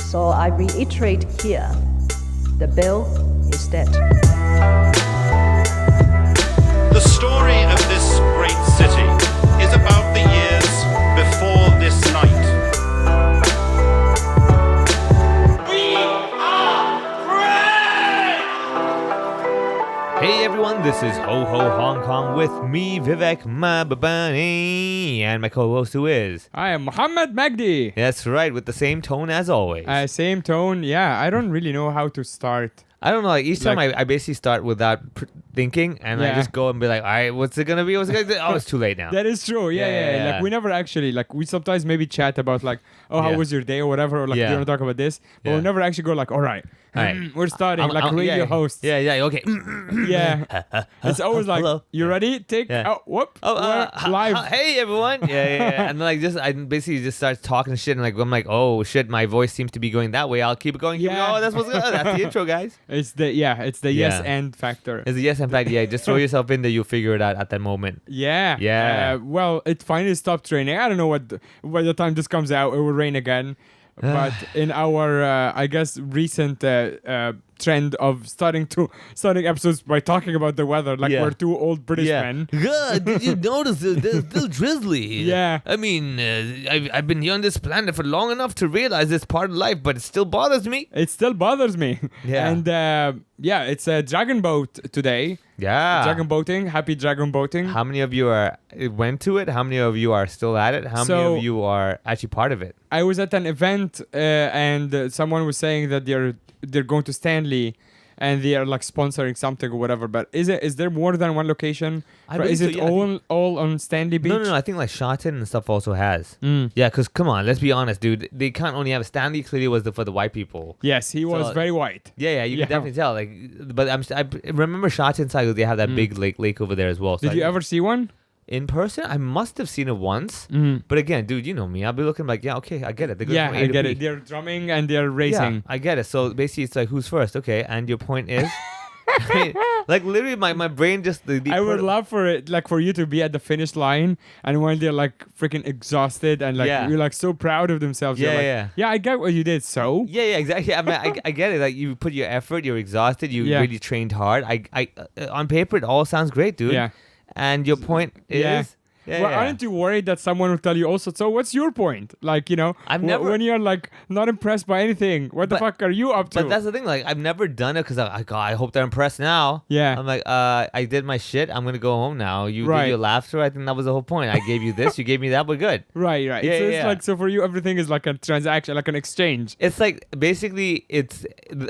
So I reiterate here, the bill is dead. The story of this great city is about the years before this night. We are free! Hey everyone, this is Ho Ho Hong Kong with me, Vivek Mababani, and my co-host who is... I am Mohammed Magdi. That's right, with the same tone as always. Same tone. Yeah, I don't really know how to start. I don't know, like each time I basically start without thinking, and I just go and be like, all right, what's it going to be? What's it gonna be? Oh, it's too late now. That is true. Yeah. Like we never actually, like we sometimes maybe chat about like, oh, how was your day or whatever, or like, do you want to talk about this? But we'll never actually go like, all right. We're starting like radio hosts. Yeah, okay. Yeah. It's always like, hello. You ready? Take, whoop. Live. Hey, everyone. Yeah. And then I basically just start talking shit, and I'm like, oh, shit, my voice seems to be going that way. I'll keep it going. Oh, that's the intro, guys. It's the yes and factor. It's the yes and factor. Yeah, just throw yourself in there. You'll figure it out at that moment. Yeah. Well, it finally stopped raining. I don't know by the time this comes out, it will rain again. But in our, I guess, recent trend of starting episodes by talking about the weather, like we're two old British men. God, did you notice it's still drizzly? Yeah. I mean, I've been here on this planet for long enough to realize it's part of life, but it still bothers me. It still bothers me. Yeah. And it's a dragon boat today. Yeah. Dragon boating. Happy dragon boating. How many of you went to it? How many of you are still at it? How many of you are actually part of it? I was at an event and someone was saying that they're going to Stanley and they are like sponsoring something or whatever. But is there more than one location? Is it all on Stanley Beach? No. I think like Shotton and stuff also has. Mm. Yeah, because come on, let's be honest, dude. They can't only have Stanley. Clearly was for the white people. Yes, he was very white. Yeah, you can definitely tell. Like, but I remember Shotton side. They have that big lake over there as well. So Did you ever see one? In person, I must have seen it once. Mm-hmm. But again, dude, you know me. I'll be looking like, yeah, okay, I get it. I get it. They're drumming and they're racing. Yeah, I get it. So basically, it's like, who's first? Okay, and your point is... I mean, like literally my brain just... I would love for it, like for you to be at the finish line and when they're like freaking exhausted and like you're like so proud of themselves. Yeah, I get what you did, so... Yeah, exactly. I mean, I get it. Like you put your effort, you're exhausted, you really trained hard. I on paper, it all sounds great, dude. Yeah. And your point is... Aren't you worried that someone will tell you also, so what's your point? Like, when you're like not impressed by anything, what the fuck are you up to? But that's the thing, like I've never done it because I hope they're impressed now. Yeah. I'm like, I did my shit. I'm going to go home now. You did your laughter. I think that was the whole point. I gave you this. You gave me that. We're good. Right. Yeah, so it's like, so for you, everything is like a transaction, like an exchange. It's like, basically,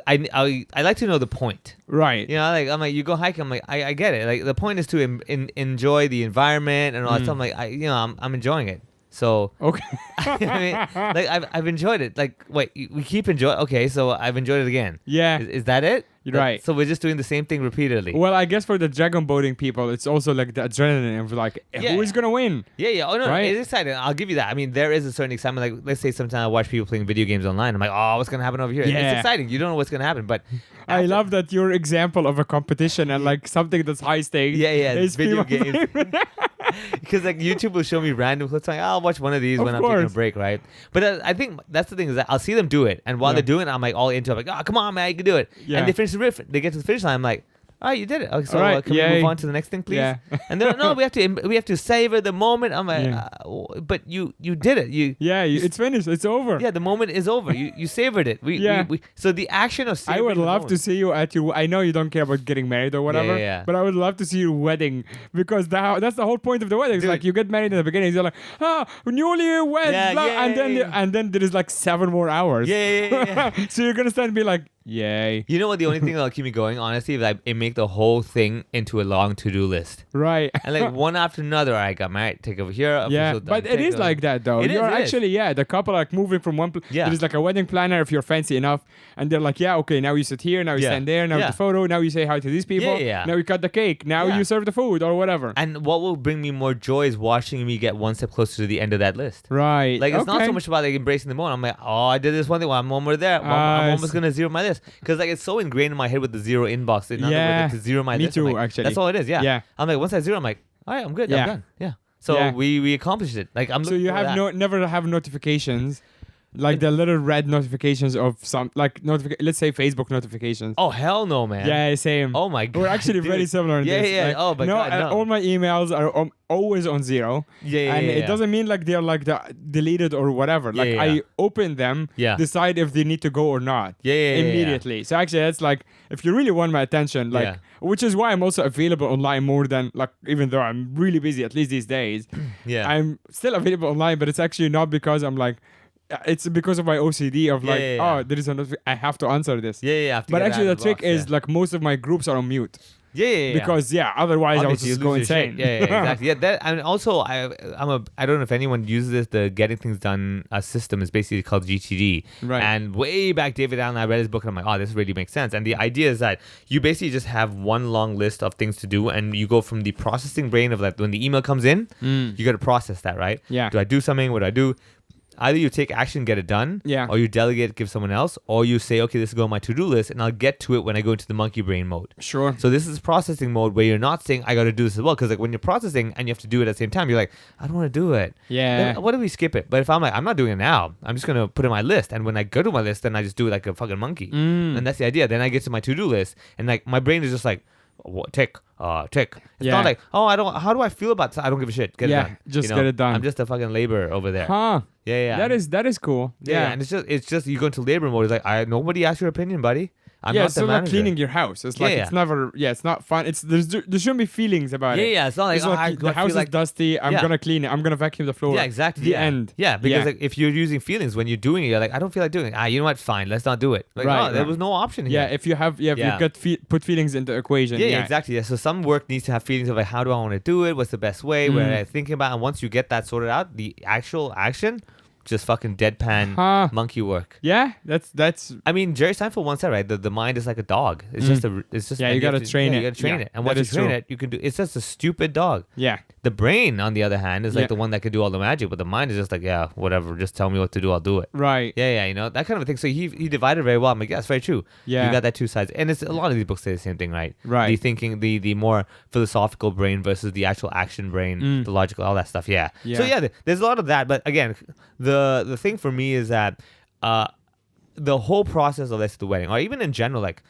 I like to know the point. Right. Like I'm like, you go hiking. I'm like, I get it. Like the point is to enjoy the environment and all that stuff. I'm like, I'm enjoying it. So okay. I mean, like I've enjoyed it. Like wait, we keep enjoying. Okay, so I've enjoyed it again. Yeah. Is that it? You're right. So we're just doing the same thing repeatedly. Well, I guess for the dragon boating people, it's also like the adrenaline of like, who is gonna win? Yeah. Oh no, it's exciting. I'll give you that. I mean, there is a certain excitement. Like, let's say sometimes I watch people playing video games online. I'm like, oh, what's gonna happen over here? Yeah. It's exciting. You don't know what's gonna happen, but I love that your example of a competition and like something that's high stakes. Yeah. Is video games. Because like YouTube will show me random clips. Like, I'll watch one of these when I'm taking a break, right? But I think that's the thing is that I'll see them do it, and while they're doing it, I'm like all into it. I'm like, oh, come on, man, you can do it. Yeah. And they finish the riff. They get to the finish line. I'm like, all right, you did it. Okay, so can we move on to the next thing, please? Yeah. And they're like, no, we have to savor the moment. I'm like, but you did it. It's finished. It's over. Yeah, the moment is over. You savored it. We so the action of savoring I would love to see you at your... I know you don't care about getting married or whatever, but I would love to see your wedding because that's the whole point of the wedding. It's like you get married in the beginning. You're like, newlywed, and then there is like 7 more hours. Yeah. So you're gonna stand and be like, yay. You know what? The only thing that'll keep me going, honestly, is it make the whole thing into a long to-do list. Right. And like one after another, I got married, take over here. But it is like that though. You're actually, the couple are like moving from one place. There is like a wedding planner if you're fancy enough. And they're like, okay, now you sit here, now you stand there, now the photo, now you say hi to these people. Now you cut the cake, now you serve the food or whatever. And what will bring me more joy is watching me get one step closer to the end of that list. Right. Like it's not so much about like embracing the moment. I'm like, oh, I did this one thing. Well, I'm almost there. I'm almost going to zero my list. Because like it's so ingrained in my head with the zero inbox. In other words, to zero my list. Me too, like, actually. That's all it is. Yeah. I'm like, once I zero, I'm like, all right, I'm good. I'm done. Yeah. So we accomplished it. Like I'm. So you have never have notifications Like the little red notifications of some, like let's say Facebook notifications. Oh hell no, man. Yeah, same. Oh my god. We're actually very similar in Yeah, this. yeah. Like, Oh my god. No. all my emails are always on 0. Yeah, and it yeah. doesn't mean like they're like deleted or whatever. Like yeah. I open them, decide if they need to go or not. Yeah. Immediately. So actually, that's like if you really want my attention, like which is why I'm also available online more than like even though I'm really busy at least these days. I'm still available online, but it's actually not because I'm like. It's because of my OCD of like, oh, there is I have to answer this. But actually, the trick is like most of my groups are on mute. Because otherwise obviously I would just go insane. Exactly. That, and also I don't know if anyone uses this. The Getting Things Done system is basically called GTD. Right. And way back, David Allen, I read his book and I'm like, oh, this really makes sense. And the idea is that you basically just have one long list of things to do, and you go from the processing brain of like when the email comes in, you got to process that, right? Yeah. Do I do something? What do I do? Either you take action, get it done, or you delegate, give someone else, or you say, okay, this is go on my to-do list, and I'll get to it when I go into the monkey brain mode. Sure. So this is processing mode where you're not saying, I got to do this as well, because like when you're processing and you have to do it at the same time, you're like, I don't want to do it. Yeah. Then, what if we skip it? But if I'm like, I'm not doing it now, I'm just going to put it in my list, and when I go to my list, then I just do it like a fucking monkey. And that's the idea. Then I get to my to-do list, and like my brain is just like, tick. It's not like, how do I feel about this? I don't give a shit. Get it done. Just get it done. I'm just a fucking laborer over there. Huh. Yeah. That is cool. Yeah. And it's just you go into labor mode. It's like, nobody asked your opinion, buddy. I'm not it's the so manager. like cleaning your house. It's like it's never. Yeah, it's not fun. There shouldn't be feelings about it. Yeah. It's not like, the house is dusty. I'm gonna clean it. I'm gonna vacuum the floor. Yeah, exactly. The end. Yeah, because like if you're using feelings when you're doing it, you're like, I don't feel like doing it. You know what? Fine, let's not do it. Like, there was no option here. Yeah, if you put feelings into the equation. Yeah, exactly. Yeah. So some work needs to have feelings of like, how do I want to do it? What's the best way? What am I thinking about? And once you get that sorted out, the actual action. Just fucking deadpan monkey work. Yeah, that's. I mean, Jerry Seinfeld once said, right? The mind is like a dog. It's just you gotta train it. You gotta train it, and once you train it, you can do. It's just a stupid dog. Yeah. The brain, on the other hand, is like the one that can do all the magic, but the mind is just like, whatever. Just tell me what to do, I'll do it. Right. Yeah, you know that kind of a thing. So he divided very well. I'm like, that's very true. Yeah. You got that two sides, and it's a lot of these books say the same thing, right? Right. The thinking, the more philosophical brain versus the actual action brain, the logical, all that stuff. Yeah. So there's a lot of that, but again, the thing for me is that the whole process of the wedding, or even in general, like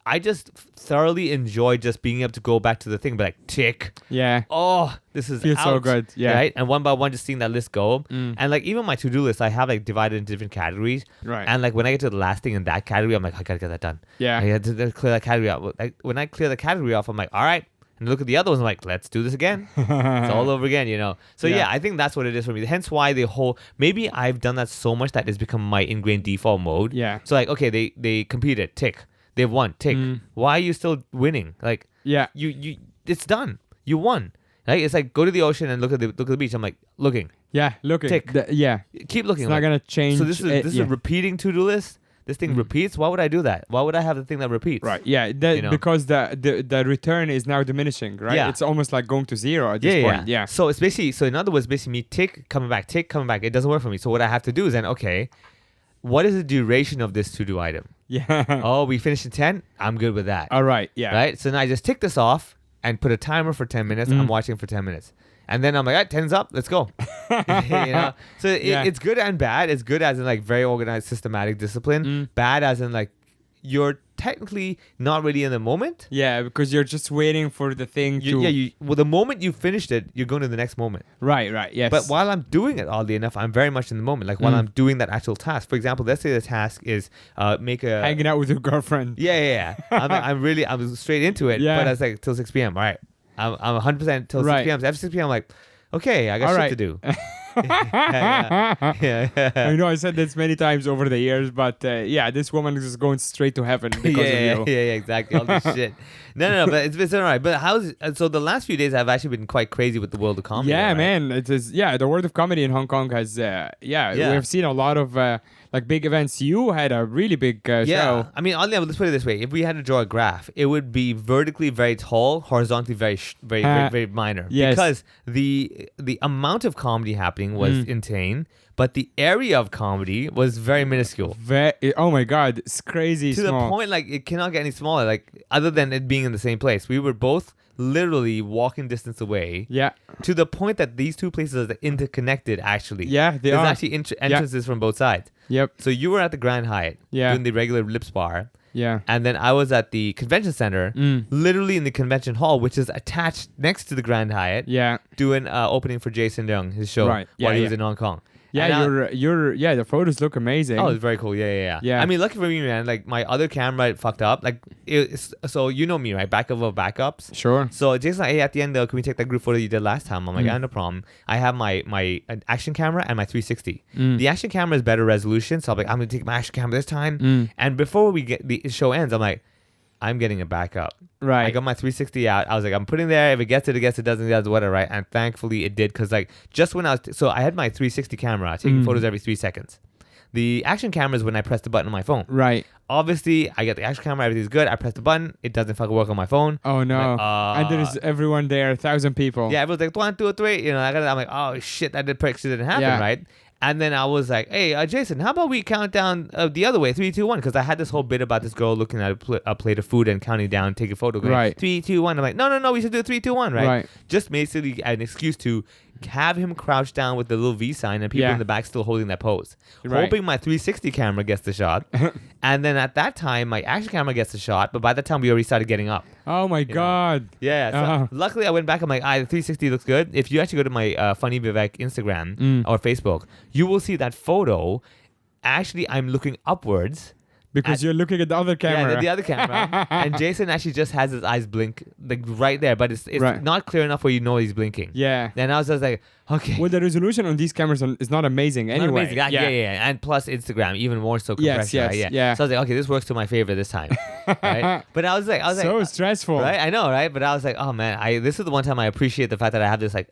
I just thoroughly enjoy just being able to go back to the thing, but like tick. Yeah. Oh, this is feels so good. Yeah. Right. And one by one, just seeing that list go, and like even my to-do list, I have like divided into different categories. Right. And like when I get to the last thing in that category, I'm like, I gotta get that done. Yeah. I had to clear that category out. Like when I clear the category off, I'm like, all right. And look at the other ones, I'm like, let's do this again. It's all over again, you know. So yeah, I think that's what it is for me. Hence why maybe I've done that so much that it's become my ingrained default mode. Yeah. So like, okay, they competed, tick. They've won, tick. Why are you still winning? Like, you it's done. You won. Right? It's like go to the ocean and look at the beach. I'm like, looking. Yeah, looking. Tick. Keep looking. It's not gonna change. So this is a repeating to-do list. This thing repeats. Why would I do that? Why would I have the thing that repeats? Right. Yeah. Because the return is now diminishing. Right. Yeah. It's almost like going to zero at this point. Yeah. So it's basically. So in other words, basically me tick coming back. It doesn't work for me. So what I have to do is then what is the duration of this to-do item? Yeah. Oh, we finished in 10. I'm good with that. All right. Yeah. Right. So now I just tick this off and put a timer for 10 minutes. I'm watching for 10 minutes. And then I'm like, all right, 10's up, let's go. So it's good and bad. It's good as in like very organized, systematic discipline. Bad as in like you're technically not really in the moment. Yeah, because you're just waiting for the thing to... the moment you finished it, you're going to the next moment. Right, yes. But while I'm doing it, oddly enough, I'm very much in the moment. Like while I'm doing that actual task. For example, let's say the task is hanging out with your girlfriend. Yeah. I'm straight into it. Yeah. But I was like, till 6 p.m. All right. I'm 100% till 6 p.m. So after 6 p.m. I'm like, okay, I got shit to do. I know I said this many times over the years, but this woman is going straight to heaven because of you. Yeah, exactly. All this shit. No, but it's all right. But so the last few days have actually been quite crazy with the world of comedy. Yeah, right? man. It is. Yeah, the world of comedy in Hong Kong has. We have seen a lot of like big events. You had a really big show. I mean, let's put it this way: if we had to draw a graph, it would be vertically very tall, horizontally very minor. Yes. Because the amount of comedy happening was insane, but the area of comedy was very minuscule. Oh my God, it's crazy to small. the point like it cannot get any smaller. Like other than it being in the same place, we were both literally walking distance away. Yeah. To the point that these two places are interconnected. Actually. Yeah, they There's are. actually entrances from both sides. Yep. So you were at the Grand Hyatt doing the regular Lips Bar. Yeah. And then I was at the convention center, literally in the convention hall, which is attached next to the Grand Hyatt. Yeah. Doing opening for Jason Leong, his show, Right. Yeah, while he yeah. was in Hong Kong. Yeah, And the photos look amazing. Oh, it's very cool. Yeah. Yeah. I mean, lucky for me, man. Like my other camera fucked up. Like, so you know me, right? Backup of backups. Sure. So Jason's like, hey, at the end, can we take that group photo you did last time? I'm like, yeah, no problem. I have my action camera and my 360. The action camera is better resolution, so I'm like, I'm gonna take my action camera this time. And before we get the show ends, I'm like, I'm getting a backup. Right. I got my 360 out. I was like, I'm putting there. If it gets it, it gets it. Doesn't, it doesn't, whatever, right? And thankfully it did, because like just when I was, so I had my 360 camera taking photos every 3 seconds. The action camera is when I press the button on my phone. Right. Obviously, I get the action camera. Everything's good. I press the button. It doesn't fucking work on my phone. Oh no. Like, and there's everyone there, 1,000 people. Yeah, everyone's like 1, 2, 3. You know, I'm like, oh shit, that actually didn't happen, Yeah. right? And then I was like, hey, Jason, how about we count down the other way, 3, 2, 1? Because I had this whole bit about this girl looking at a plate of food and counting down, taking a photo. Going, Right. 3, 2, 1. I'm like, no, we should do 3, 2, 1, right? Right. Just basically an excuse to have him crouch down with the little V sign and people Yeah. in the back still holding that pose. Right. Hoping my 360 camera gets the shot. And then at that time, my action camera gets the shot. But by that time, we already started getting up. Oh my God. Yeah, so Uh-huh. luckily I went back. I'm like, the 360 looks good. If you actually go to my Funny Vivek Instagram or Facebook, you will see that photo. Actually, I'm looking upwards. Because you're looking at the other camera. Yeah, the other camera. And Jason actually just has his eyes blink like right there, but it's Right. not clear enough where you know he's blinking. Yeah. Then I was just like, okay. Well, the resolution on these cameras is not amazing Not anyway. amazing. Yeah. And plus Instagram, even more so compression. Yes, right? yeah. So I was like, okay, this works to my favor this time. Right? But I was like, So stressful. Right? I know, right? But I was like, oh man, this is the one time I appreciate the fact that I have this like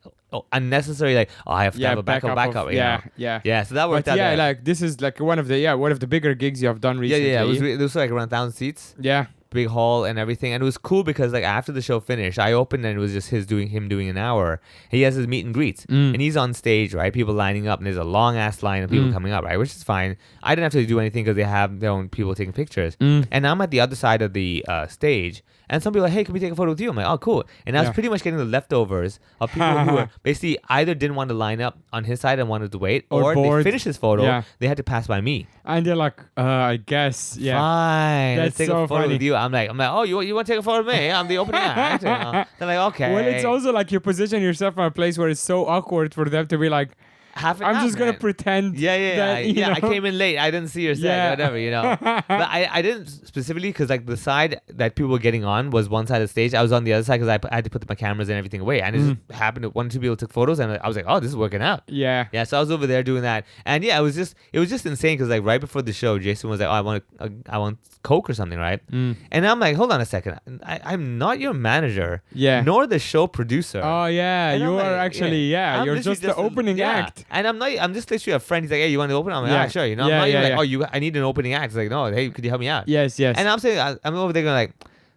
unnecessary I have to have a backup. Yeah, so that worked out. Yeah, there. like this is like one of the bigger gigs you have done recently. Yeah. It was like around 1,000 seats. Yeah. Big hall and everything, and it was cool because like after the show finished, I opened and it was just him doing an hour. He has his meet and greets, and he's on stage, right? People lining up, and there's a long ass line of people coming up, right? Which is fine. I didn't have to do anything because they have their own people taking pictures, and I'm at the other side of the stage. And some people are like, hey, can we take a photo with you? I'm like, oh, cool. And I was pretty much getting the leftovers of people who were basically either didn't want to line up on his side and wanted to wait, or bored. they finished his photo. Yeah. They had to pass by me. And they're like, I guess, yeah. Fine. That's Let's take so a photo funny. with you. I'm like, oh, you want to take a photo with me? I'm the opening act. You know? They're like, okay. Well, it's also like you position yourself in a place where it's so awkward for them to be like, Half I'm just going to pretend. Yeah. that, you know? I came in late. I didn't see your set, Yeah. whatever, you know. But I didn't specifically because like the side that people were getting on was one side of the stage. I was on the other side because I had to put my cameras and everything away. And it just happened that 1 or 2 people took photos, and I was like, oh, this is working out. Yeah. Yeah, so I was over there doing that, and yeah, it was just insane because like right before the show, Jason was like, "Oh, I want Coke or something, right?" And I'm like, "Hold on a second, I'm not your manager, Yeah. nor the show producer." Oh, yeah. And You I'm are like, actually, I'm you're literally just the opening act. and I'm just literally a friend. He's like, "Hey, you want to open?" I'm like, Yeah. "Ah, sure." You know, Yeah, I'm not even yeah, like, "Oh, I need an opening act." It's like, "No, hey, could you help me out?" Yes. And I'm saying, I'm over there going like,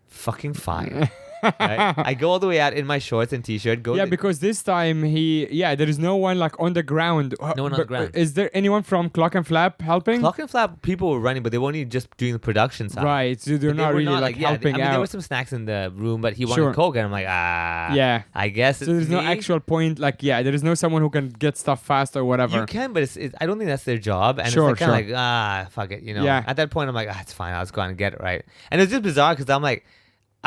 "Fucking fine." Right? I go all the way out in my shorts and t-shirt. Because this time there is no one like on the ground. No one on the ground. Is there anyone from Clock and Flap helping? Clock and Flap people were running, but they were only just doing the production side. Right, so they're But not were really like helping I mean, out. there were some snacks in the room, but he wanted Sure. Coke, and I'm like, Yeah. I guess it's So there's no me. actual point, like, there is no someone who can get stuff fast or whatever. You can, but I don't think that's their job. And Sure, it's like, kind of like, fuck it, you know. Yeah. At that point, I'm like, it's fine. I'll just go out and get it, right? And it's just bizarre because I'm like,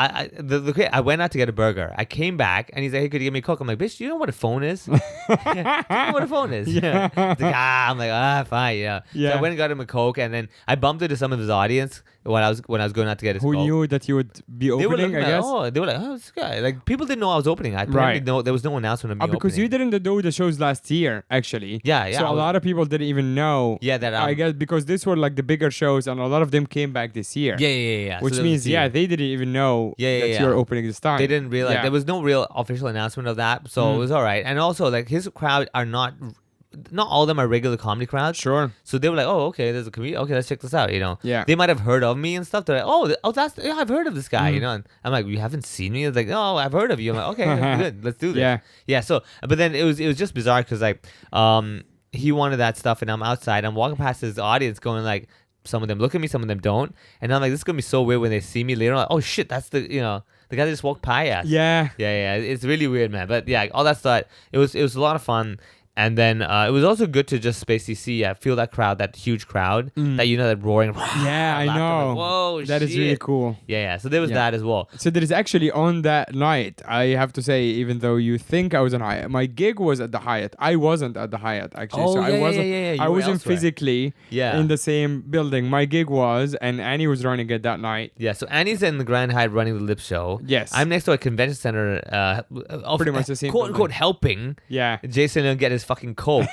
I went out to get a burger. I came back and he's like, hey, could you give me a Coke? I'm like, bitch, do you know what a phone is? Do you know what a phone is? Yeah. He's like, I'm like, fine, yeah. Yeah. So I went and got him a Coke, and then I bumped into some of his audience when I was going out to get his Who Coke. knew that you would be They were opening, looking I at, guess? they were like, this guy. Like, people didn't know I was opening. Right. There was no announcement of me Because opening. you didn't do the shows last year, actually. Yeah. So a lot of people didn't even know. Yeah, that I guess because these were like the bigger shows, and a lot of them came back this year. Yeah. Which So means, they they didn't even know Yeah, that yeah. you're opening this time. They didn't realize Yeah. there was no real official announcement of that, so it was all right. And also, like, his crowd are not all of them are regular comedy crowds. Sure. So they were like, oh, okay, there's a comedian. Okay, let's check this out. You know. Yeah. They might have heard of me and stuff. They're like, I've heard of this guy. You know. And I'm like, you haven't seen me? It's like, oh, I've heard of you. I'm like, okay, good. Let's do this. Yeah. Yeah. So, but then it was just bizarre because like, he wanted that stuff, and I'm outside. I'm walking past his audience, going like. Some of them look at me, some of them don't, and I'm like, this is gonna be so weird when they see me later. Like, oh shit, that's the The guy that just walked by us. Yeah. Yeah. It's really weird, man. But yeah, all that stuff. It was a lot of fun. And then it was also good to just basically feel that crowd, that huge crowd, that roaring. Yeah, I know. Like, whoa, that is really cool. Yeah. So there was that as well. So there is actually on that night, I have to say, even though you think I was on Hyatt, my gig was at the Hyatt. I wasn't at the Hyatt actually. Oh, so yeah, I wasn't. yeah. I wasn't physically in the same building. My gig was, and Annie was running it that night. Yeah. So Annie's in the Grand Hyatt running the Lip Show. Yes. I'm next to a convention center. Pretty much the same. Quote unquote helping. Yeah. Jason Leong get his fucking coke.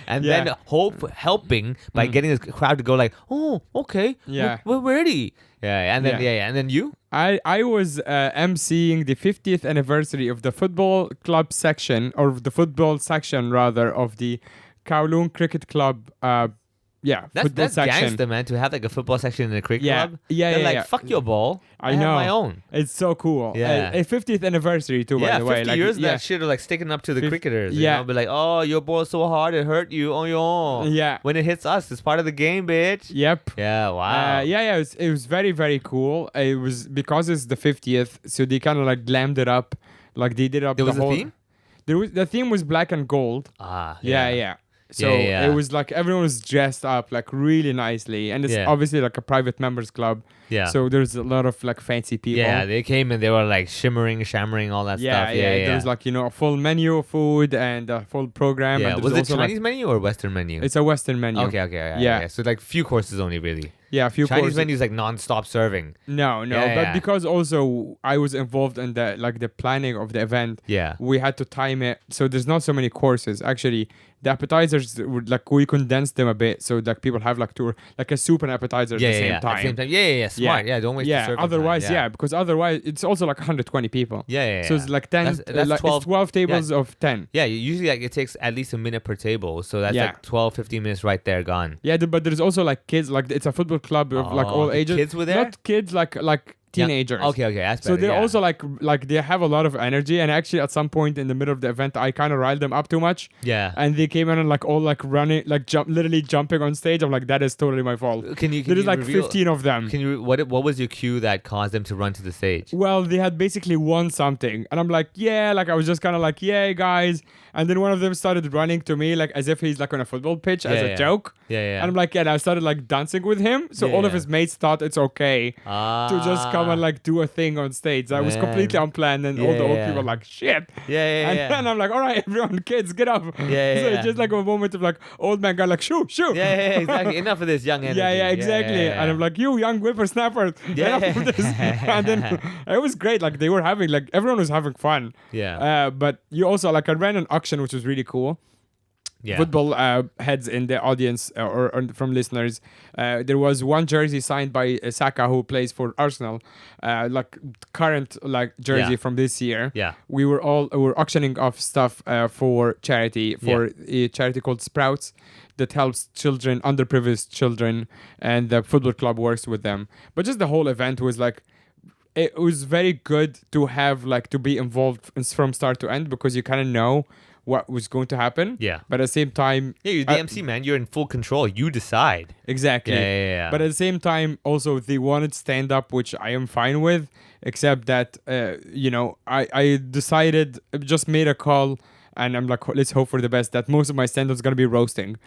And then helping by getting this crowd to go like, oh, okay, we're ready. Yeah, and then and then you. I was emceeing the 50th anniversary of the football club section, or the football section rather, of the Kowloon Cricket Club. That's gangster, man, to have like a football section in a cricket club. Yeah, They're like, fuck your ball. I know. have my own. It's so cool. Yeah. A 50th anniversary too, by the way. 50 years of that shit are like sticking up to the cricketers. Yeah. You know? Be like, oh, your ball's so hard, it hurt you. Oh, yo. Yeah. When it hits us, it's part of the game, bitch. Yep. Yeah, wow. It was very, very cool. It was because it's the 50th, so they kind of like glammed it up. Like they did up there the was whole... a theme? The theme was black and gold. Yeah. So it was like everyone was dressed up like really nicely, and it's obviously like a private members club. Yeah. So there's a lot of like fancy people. Yeah, they came and they were like shammering, all that stuff. Yeah. There's like a full menu of food and a full program. Yeah. And was it Chinese menu or Western menu? It's a Western menu. Okay. Yeah. So like few courses only, really. Yeah, a few Chinese courses. menu is like non-stop serving. No, but because also I was involved in the planning of the event. Yeah. We had to time it, so there's not so many courses. Actually, the appetizers would like we condensed them a bit so that people have like a soup and appetizer at the same time. Yeah. Smart. Yeah. Don't waste the serving otherwise, time. Because otherwise it's also like 120 people. Yeah. So it's like 10. That's like 12 tables of 10. Yeah. Usually like it takes at least a minute per table, so that's like 12-15 minutes right there gone. Yeah, but there's also like kids. Like it's a football club of like all ages. Kids were there. Not kids like teenagers. Yeah. Okay, that's so better, they're also like they have a lot of energy, and actually at some point in the middle of the event I kind of riled them up too much. Yeah. And they came in and like all like running, like literally jumping on stage. I'm like, that is totally my fault. There's like 15 of them. Can you what was your cue that caused them to run to the stage? Well, they had basically won something, and I'm like, I was just kind of like, yay guys. And then one of them started running to me like as if he's like on a football pitch as a joke. Yeah. And I'm like, and I started like dancing with him. So all of his mates thought it's okay to just come and like do a thing on stage. That was completely unplanned, and all the old people were like, shit. And then I'm like, all right, everyone, kids, get up. So it's just like a moment of like old man guy like, shoo. Yeah, exactly. Enough of this young energy. Yeah, exactly. And I'm like, you young whippersnapper. Enough of this. And then it was great. Like they were having, like everyone was having fun. Yeah. But you also like I ran an auction which was really cool. Yeah. Football heads in the audience or from listeners. There was one jersey signed by Saka, who plays for Arsenal, like current like jersey from this year. Yeah, we were auctioning off stuff for charity a charity called Sprouts that helps children, underprivileged children, and the football club works with them. But just the whole event was like. It was very good to have like to be involved from start to end because you kind of know what was going to happen. Yeah. But at the same time... Yeah, you're the MC, man. You're in full control. You decide. Exactly. Yeah. But at the same time, also, they wanted stand-up, which I am fine with, except that, I decided, just made a call, and I'm like, let's hope for the best, that most of my stand-up is going to be roasting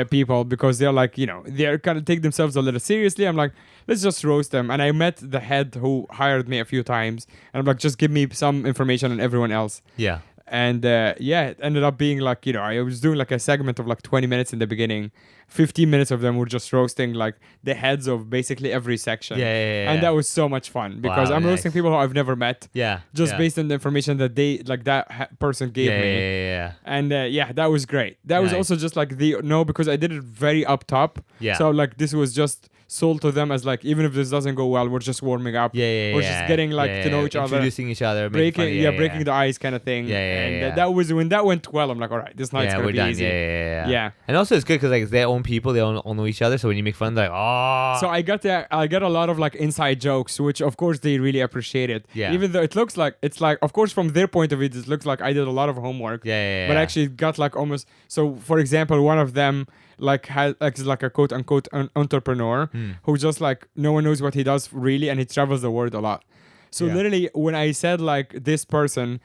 people because they're like, they're kind of take themselves a little seriously. I'm like, let's just roast them. And I met the head who hired me a few times, and I'm like, just give me some information on everyone else. Yeah. And it ended up being like, I was doing like a segment of like 20 minutes in the beginning. 15 minutes of them were just roasting like the heads of basically every section. And that was so much fun because I'm roasting people who I've never met. Just based on the information that they like person gave me. And that was great. That was also just like because I did it very up top. So like this was just sold to them as like, even if this doesn't go well, we're just warming up. We're just getting like to know each other, introducing each other, breaking the ice kind of thing. And that was when that went well. I'm like, all right, this night's gonna be easy. Yeah. And also it's good because like it's their own people, they all know each other. So when you make fun, they're like, oh. So I got a lot of like inside jokes, which of course they really appreciate it. Even though it looks like it's like, of course from their point of view, it looks like I did a lot of homework. But actually it got like almost. So for example, one of them is like a quote unquote entrepreneur who just like no one knows what he does really, and he travels the world a lot. So Yeah. literally, when I said like this person,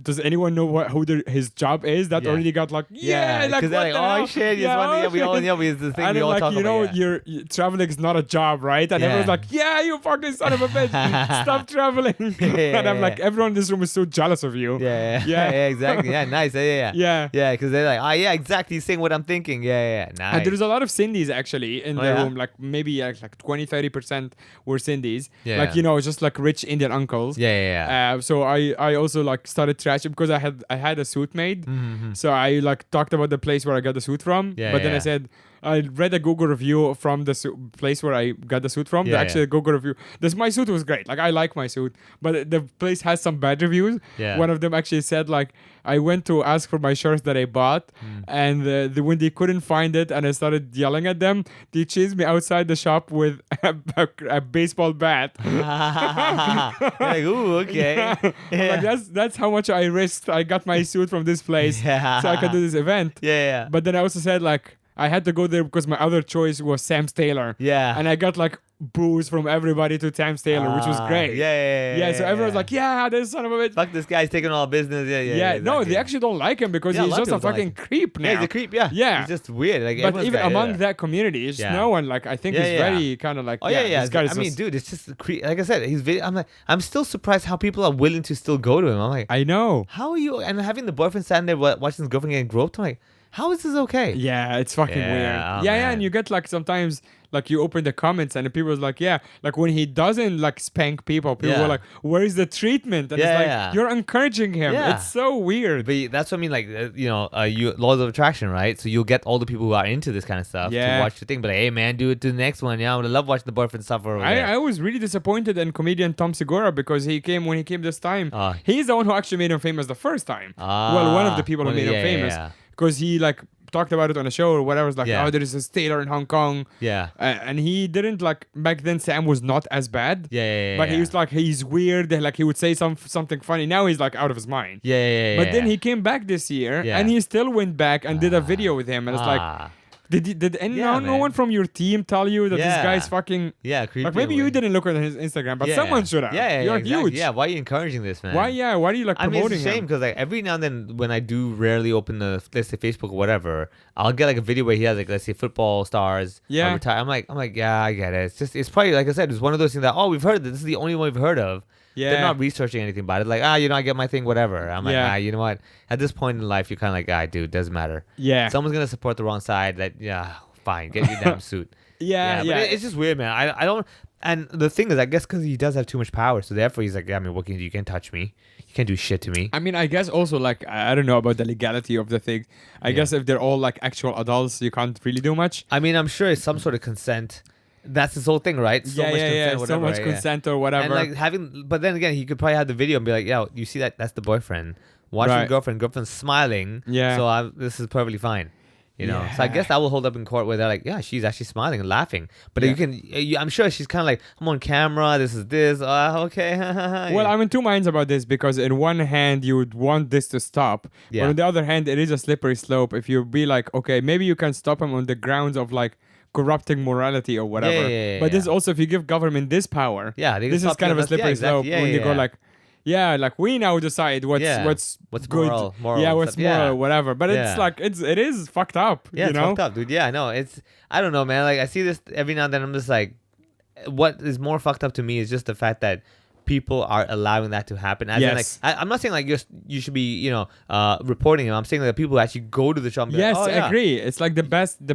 does anyone know his job is? That Yeah. already got like, yeah, like, because they're like, what the oh hell? shit, we all know it's the thing And we then, all like, talk you about. know, Yeah. traveling is not a job, right? And everyone's Yeah. like, yeah, you fucking son of a bitch, stop traveling. And I'm like, everyone in this room is so jealous of you. Yeah, Yeah. yeah, exactly. Yeah, nice. Yeah. Yeah. Because they're like, oh yeah, exactly. He's saying what I'm thinking. Yeah. Nice. And there's a lot of Cindy's actually in the yeah? room, like maybe like 20-30% were Cindy's. Yeah. Like, you know, just like rich Indian uncles. Yeah. So I also like started trashing because I had a suit made. Mm-hmm. So I like talked about the place where I got the suit from. Yeah, but then I yeah. said I read a Google review from the place where I got the suit from. Yeah, Actually, yeah. a Google review. My suit was great. Like I like my suit, but the place has some bad reviews. Yeah. One of them actually said like I went to ask for my shirts that I bought, and when they couldn't find it, and I started yelling at them, they chased me outside the shop with a baseball bat. Like, ooh, okay. Like that's how much I risked. I got my suit from this place so I could do this event. Yeah. But then I also said like I had to go there because my other choice was Sam's Taylor. Yeah. And I got like boos from everybody to Sam's Taylor, which was great. Yeah. So everyone's like, yeah, this son of a bitch. fuck this guy's taking all business. Yeah. No, exactly. they actually don't like him because Yeah, a he's lot of just a people don't fucking like creep now. Yeah, he's a creep. Yeah. Yeah. He's just weird. Like, But everyone's even got- among yeah. that community, it's Yeah. no one like I think Yeah, it's yeah. very kind of like Oh yeah. this guy is I mean, just- dude, it's just a creep. Like I said, I'm still surprised how people are willing to still go to him. I'm like, I know. how are you? And having the boyfriend standing there watching his girlfriend getting groped. I'm like, how is this okay? Yeah, it's fucking Yeah, weird. oh, Yeah, man. and you get like sometimes like you open the comments and the people's like, yeah, like when he doesn't like spank people Yeah. are like, where is the treatment? And Yeah, it's like yeah. you're encouraging him. Yeah. It's so weird. But that's what I mean, like, you laws of attraction, right? So you'll get all the people who are into this kind of stuff Yeah. to watch the thing. But like, hey, man, do it to the next one. Yeah, I would love watching the boyfriend suffer. Over there. I was really disappointed in comedian Tom Segura because when he came this time, Ah. he's the one who actually made him famous the first time. Well, one of the people who made him famous. Yeah. Because he like talked about it on a show or whatever. It's like, Yeah. oh, there is this tailor in Hong Kong. Yeah. And he didn't like, back then Sam was not as bad. Yeah. But he was like, he's weird. Like he would say something funny. Now he's like out of his mind. Yeah. But then he came back this year Yeah. and he still went back and did a video with him. And it's like, did Yeah, no man. one from your team tell you that this Yeah. guy's fucking... Yeah, creepy. Like maybe you away. didn't look at his Instagram, but Yeah. someone should have. Yeah, You're exactly. huge. Yeah, why are you encouraging this, man? Why are you like I mean, promoting it's a shame him? because like every now and then when I do rarely open the, let's say, Facebook or whatever, I'll get like a video where he has like, let's say, football stars. Yeah. Retire. I'm like, yeah, I get it. It's probably, like I said, it's one of those things that, we've heard this is the only one we've heard of. Yeah. They're not researching anything about it. Like, I get my thing, whatever. I'm like, Yeah. you know what? At this point in life, you're kind of like, dude, doesn't matter. Yeah. Someone's gonna support the wrong side. Fine, get your damn suit. Yeah. But it's just weird, man. I don't. And the thing is, I guess because he does have too much power, so therefore he's like, yeah, I mean, what can you do? You can't touch me. You can't do shit to me. I mean, I guess also like I don't know about the legality of the thing. I guess if they're all like actual adults, you can't really do much. I mean, I'm sure it's some sort of consent. That's his whole thing, right? So much consent, so whatever, much right? consent or whatever. And like but then again, he could probably have the video and be like, yeah, you see that? That's the boyfriend. Watching Right. girlfriend's smiling. Yeah. So this is perfectly fine. You know, so I guess that will hold up in court where they're like, yeah, she's actually smiling and laughing. But I'm sure she's kind of like, I'm on camera. This is this. Okay. Well, I'm in two minds about this because in one hand you would want this to stop, Yeah. but on the other hand it is a slippery slope. If you be like, okay, maybe you can stop him on the grounds of like corrupting morality or whatever. But this also, if you give government this power, Yeah, they can this is stop kind you. of a That's- yeah, slippery exactly. slope Yeah, when you go yeah. like, yeah, like we now decide what's What's good, moral yeah, what's stuff. moral, Yeah. whatever. But Yeah. it's like it is fucked up. Yeah, you it's know? fucked up, dude. Yeah, I know. I don't know, man. Like I see this every now and then. I'm just like, what is more fucked up to me is just the fact that people are allowing that to happen. As in, Yes. like, I'm not saying like you should be reporting him. I'm saying that people actually go to the shop. And be Yes, like, oh, I yeah. agree. It's like the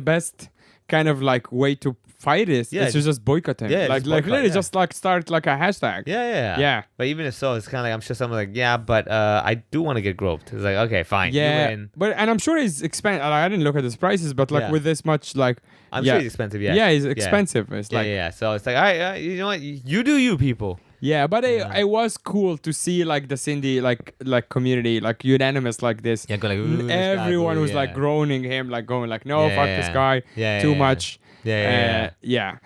best kind of like way to fight is Yeah, to just boycott him. yeah, like just boycott, literally yeah. just like start like a hashtag. Yeah. But even if so, it's kind of like I'm sure someone's like, yeah, but I do want to get groped. It's like, okay, fine. You Yeah, win. but I'm sure he's expensive. I didn't look at his prices, but like Yeah. with this much, like I'm yeah. sure he's expensive. Yeah. Yeah, he's expensive. It's Yeah, like yeah. So it's like, all right, you know what? You do you, people. yeah, but it was cool to see like the Cindy like community like unanimous like this. Yeah, go like, ooh, this guy, Everyone ooh, was yeah. like groaning him, like going like, no, Yeah, fuck yeah. this guy, Yeah, too yeah, much. Yeah. Yeah.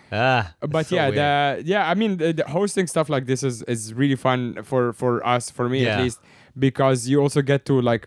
It's But so yeah, weird. I mean, the hosting stuff like this is really fun for us, for me at Yeah. least, because you also get to like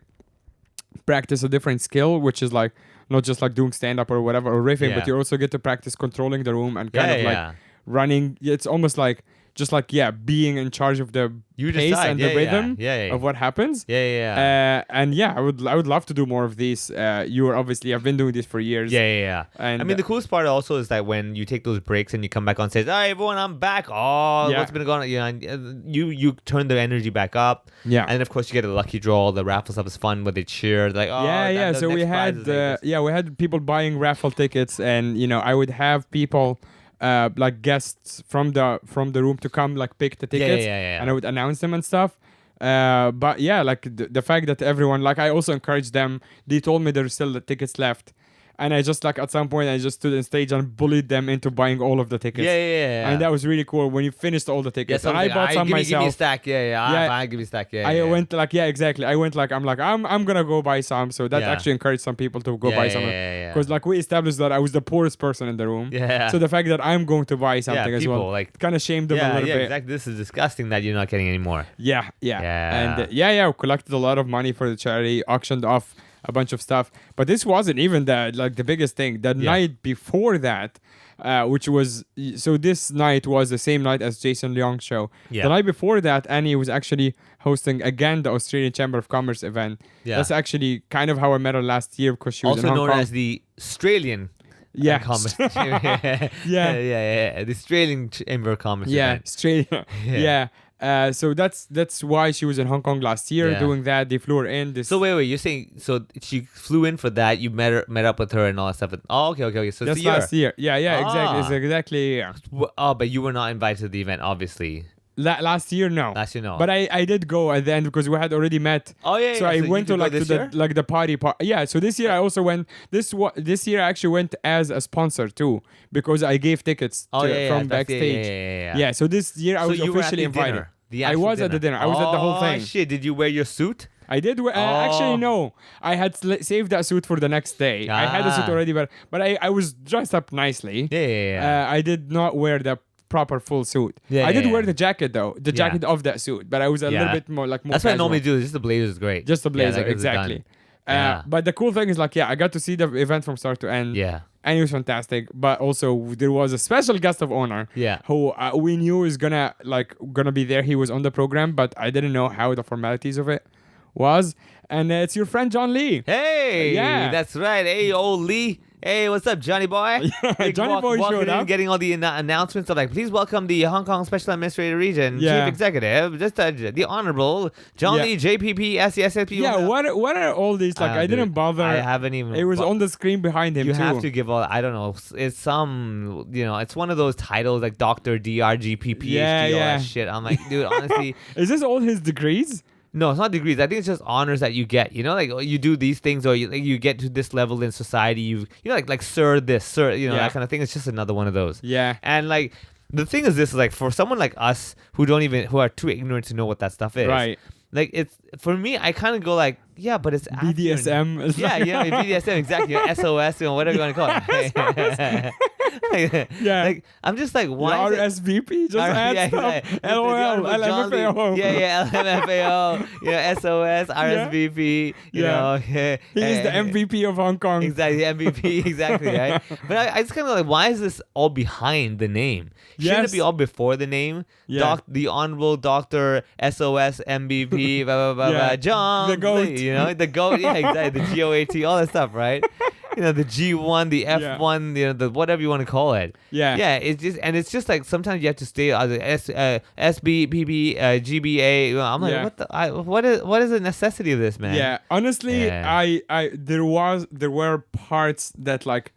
practice a different skill, which is like not just like doing stand up or whatever or riffing, Yeah. but you also get to practice controlling the room and kind Yeah, of yeah. like running. It's almost like just like being in charge of the You pace decide. and the rhythm Yeah. of what happens. Yeah. And I would love to do more of these. You are obviously I've been doing this for years. Yeah. And I mean, the coolest part also is that when you take those breaks and you come back on stage, all right, everyone, I'm back. Oh, Yeah. what's been going on? You know, and, you turn the energy back up. Yeah. And then, of course, you get a lucky draw. The raffle stuff is fun, but they cheer. Like, oh, yeah. the So next we prize had is like this. we had people buying raffle tickets, and I would have people like guests from the room to come like pick the tickets, Yeah. and I would announce them and stuff. But yeah, like the fact that everyone, like, I also encouraged them. They told me there's still the tickets left. And I just, like, at some point, I just stood on stage and bullied them into buying all of the tickets. Yeah. And that was really cool when you finished all the tickets. Yeah, and I bought some give myself. me a stack. Yeah. Fine, give me a stack. I went like, exactly. I went like, I'm gonna go buy some. So that actually encouraged some people to go buy some. Because like we established that I was the poorest person in the room. Yeah. So the fact that I'm going to buy something as well, like, kind of shamed them a little bit. Exactly. This is disgusting that you're not getting any more. Yeah. Yeah. And we collected a lot of money for the charity, auctioned off a bunch of stuff. But this wasn't even the biggest thing. The night before that, which was, so this night was the same night as Jason Leong's show. Yeah. The night before that, Annie was actually hosting again the Australian Chamber of Commerce event. Yeah. That's actually kind of how I met her last year, because she was Also in Hong known Kong. as the Australian Commerce. Yeah. The Australian Chamber of Commerce. Yeah, event. Australia. Yeah. So that's why she was in Hong Kong last year doing that. They flew her in. So wait, you're saying so she flew in for that? You met up with her and all that stuff. Okay. So That's it's a year. last year. Yeah, exactly. It's exactly. Yeah. Oh, but you were not invited to the event, obviously. Last year, no. Last year, no. But I did go at the end because we had already met. Oh yeah. So I you went did to go like this to year? the party part. Yeah. So this year I also went. This year I actually went as a sponsor too, because I gave tickets from backstage. Yeah. So this year I was you were at officially the invited. dinner, the I actual was at the dinner. I was at the whole thing. Oh shit! Did you wear your suit? I did. Actually, no. I had saved that suit for the next day. I had the suit already, but I was dressed up nicely. Yeah. I did not wear the proper full suit. Yeah, I did yeah, wear yeah. the jacket though, the jacket of that suit, but I was a little bit more like more. That's what I casual. normally do. Just the blazer is great. Just the blazer, that gets it exactly. done. Yeah. But the cool thing is like, I got to see the event from start to end. Yeah. And it was fantastic. But also there was a special guest of honor. Yeah. Who we knew was gonna be there. He was on the program, but I didn't know how the formalities of it was. And it's your friend John Lee. Hey. Yeah. That's right. Hey, old Lee. Hey, what's up, Johnny boy? Like, Johnny boy walking showed in, up. getting all the announcements of like, please welcome the Hong Kong Special Administrative Region Yeah. Chief Executive, just the Honorable John Yeah. Lee, JPP, SCSSP. Yeah, what are all these? Like, I didn't bother. I haven't even. It was on the screen behind him You too. have to give all. I don't know. It's some. It's one of those titles like Doctor, DR, GP, PhD, all that shit. I'm like, dude, honestly. Is this all his degrees? No, it's not degrees. I think it's just honors that you get. Like you do these things, or you get to this level in society. You like sir this, sir. That kind of thing. It's just another one of those. Yeah. And like the thing is, this is like for someone like us who are too ignorant to know what that stuff is. Right. Like it's for me, I kind of go like, yeah, but it's after- BDSM. Yeah, BDSM, exactly. SOS, whatever you want to call it. Yeah. Like I'm just like, why? Is it- RSVP just add stuff. LOL, LMFAO. LMFAO. SOS, RSVP. You know. He is the MVP of Hong Kong. Exactly, MVP, exactly, right? But I just kind of like, why is this all behind the name? Shouldn't it be all before the name? Yeah. The Honorable Dr. SOS MVP, blah, blah, blah, Yeah. blah, John. The GOAT. The GOAT, yeah, exactly. The GOAT, all that stuff, right? The G1, the F1, the whatever you want to call it. Yeah. Yeah, it's just like sometimes you have to stay SB, PB, GBA. I'm like, what is the necessity of this, man? Yeah, honestly, there were parts that like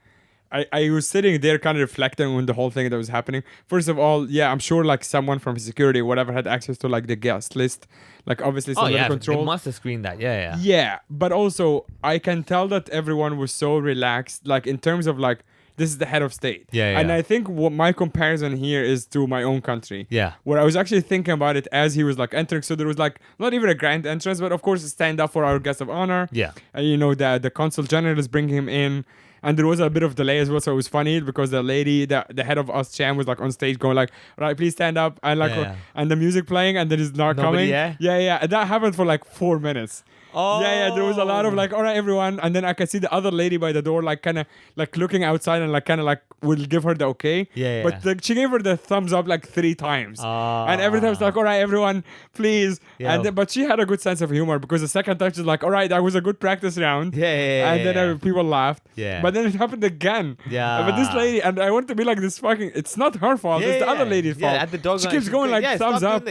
I was sitting there kind of reflecting on the whole thing that was happening. First of all, I'm sure like someone from security or whatever had access to like the guest list. Like obviously it's under control. They must have screened that. Yeah. Yeah, but also I can tell that everyone was so relaxed, like in terms of like this is the head of state. Yeah. And I think what my comparison here is to my own country. Yeah. Where I was actually thinking about it as he was like entering. So there was like not even a grand entrance, but of course stand up for our guest of honor. Yeah. And the consul general is bringing him in. And there was a bit of delay as well, so it was funny because the lady, the head of us Cham was like on stage going like, all right, please stand up, and like, and the music playing, and then it's not Nobody, coming. Yeah. And that happened for like 4 minutes. Oh. Yeah, there was a lot of like, all right, everyone. And then I could see the other lady by the door, like kind of like looking outside and like kind of like will give her the okay. Yeah. But like, she gave her the thumbs up like 3 times. And every time it's like, all right, everyone, please. Yeah. And then, but she had a good sense of humor because the second time she's like, all right, that was a good practice round. Yeah. And then people laughed. Yeah. But then it happened again. Yeah. But this lady, and I want to be like this fucking, it's not her fault. It's the other lady's fault. Yeah, at the dog she keeps going like thumbs up.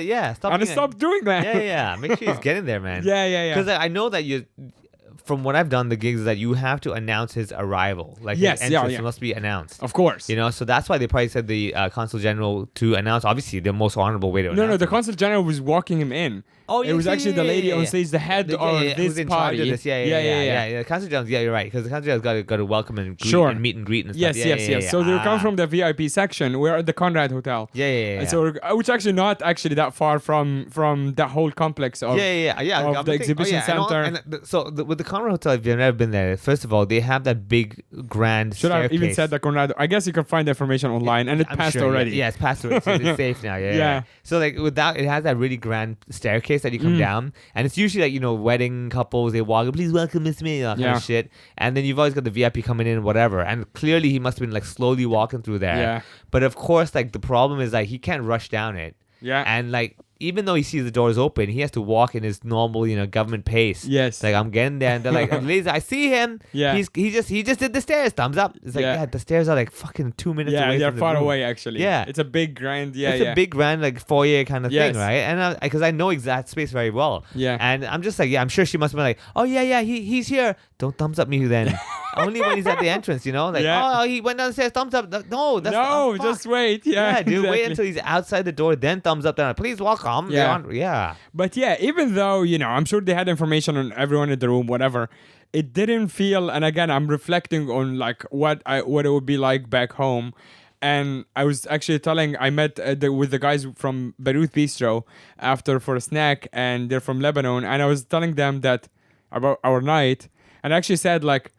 Stop doing that. Yeah. Make sure he's getting there, man. Yeah. Because I know that from what I've done, the gigs is that you have to announce his arrival. Like his entrance must be announced. Of course. You know, so that's why they probably said the Consul General to announce, obviously, the most honorable way to announce. No, the Consul General was walking him in. Oh, it was actually the lady on stage, the head of this party. Yeah. The Consul General, you're right, because the Consul General's got to welcome and greet and meet and greet and stuff. Yes. So they come from the VIP section. We're at the Conrad Hotel. Yeah. So which actually not actually that far from that whole complex of the exhibition center. With the Conrad Hotel, if you've never been there, first of all, they have that big grand Should staircase. I even said the Conrad? I guess you can find the information online, and it passed already. Yeah, it's passed already. So it's safe now. Yeah. So like with that, it has that really grand staircase that you come down, and it's usually like, you know, wedding couples, they walk, please welcome Miss May, that kind of shit. And then you've always got the VIP coming in, whatever. And clearly he must have been like slowly walking through there. Yeah. But of course, like the problem is like he can't rush down it. Yeah. And like, even though he sees the doors open, he has to walk in his normal, you know, government pace. Yes. Like, I'm getting there, and they're like, ladies, I see him. Yeah. He just did the stairs. Thumbs up. It's like, the stairs are like fucking 2 minutes away. Yeah, they're from the far room. away actually. Yeah. It's a big grand. Yeah, it's a big grand like foyer kind of Yes. thing, right? And because I know exact space very well. Yeah. And I'm just like, I'm sure she must have been like, oh yeah, he's here. Don't thumbs up me then. Only when he's at the entrance, you know? Like, oh, he went downstairs, thumbs up. No, just wait. Yeah, dude, exactly. wait until he's outside the door, then thumbs up. Then please welcome. Yeah. But yeah, even though, you know, I'm sure they had information on everyone in the room, whatever, it didn't feel. And again, I'm reflecting on like what it would be like back home. And I was actually I met with the guys from Beirut Bistro after for a snack, and they're from Lebanon. And I was telling them that about our night, and I actually said like,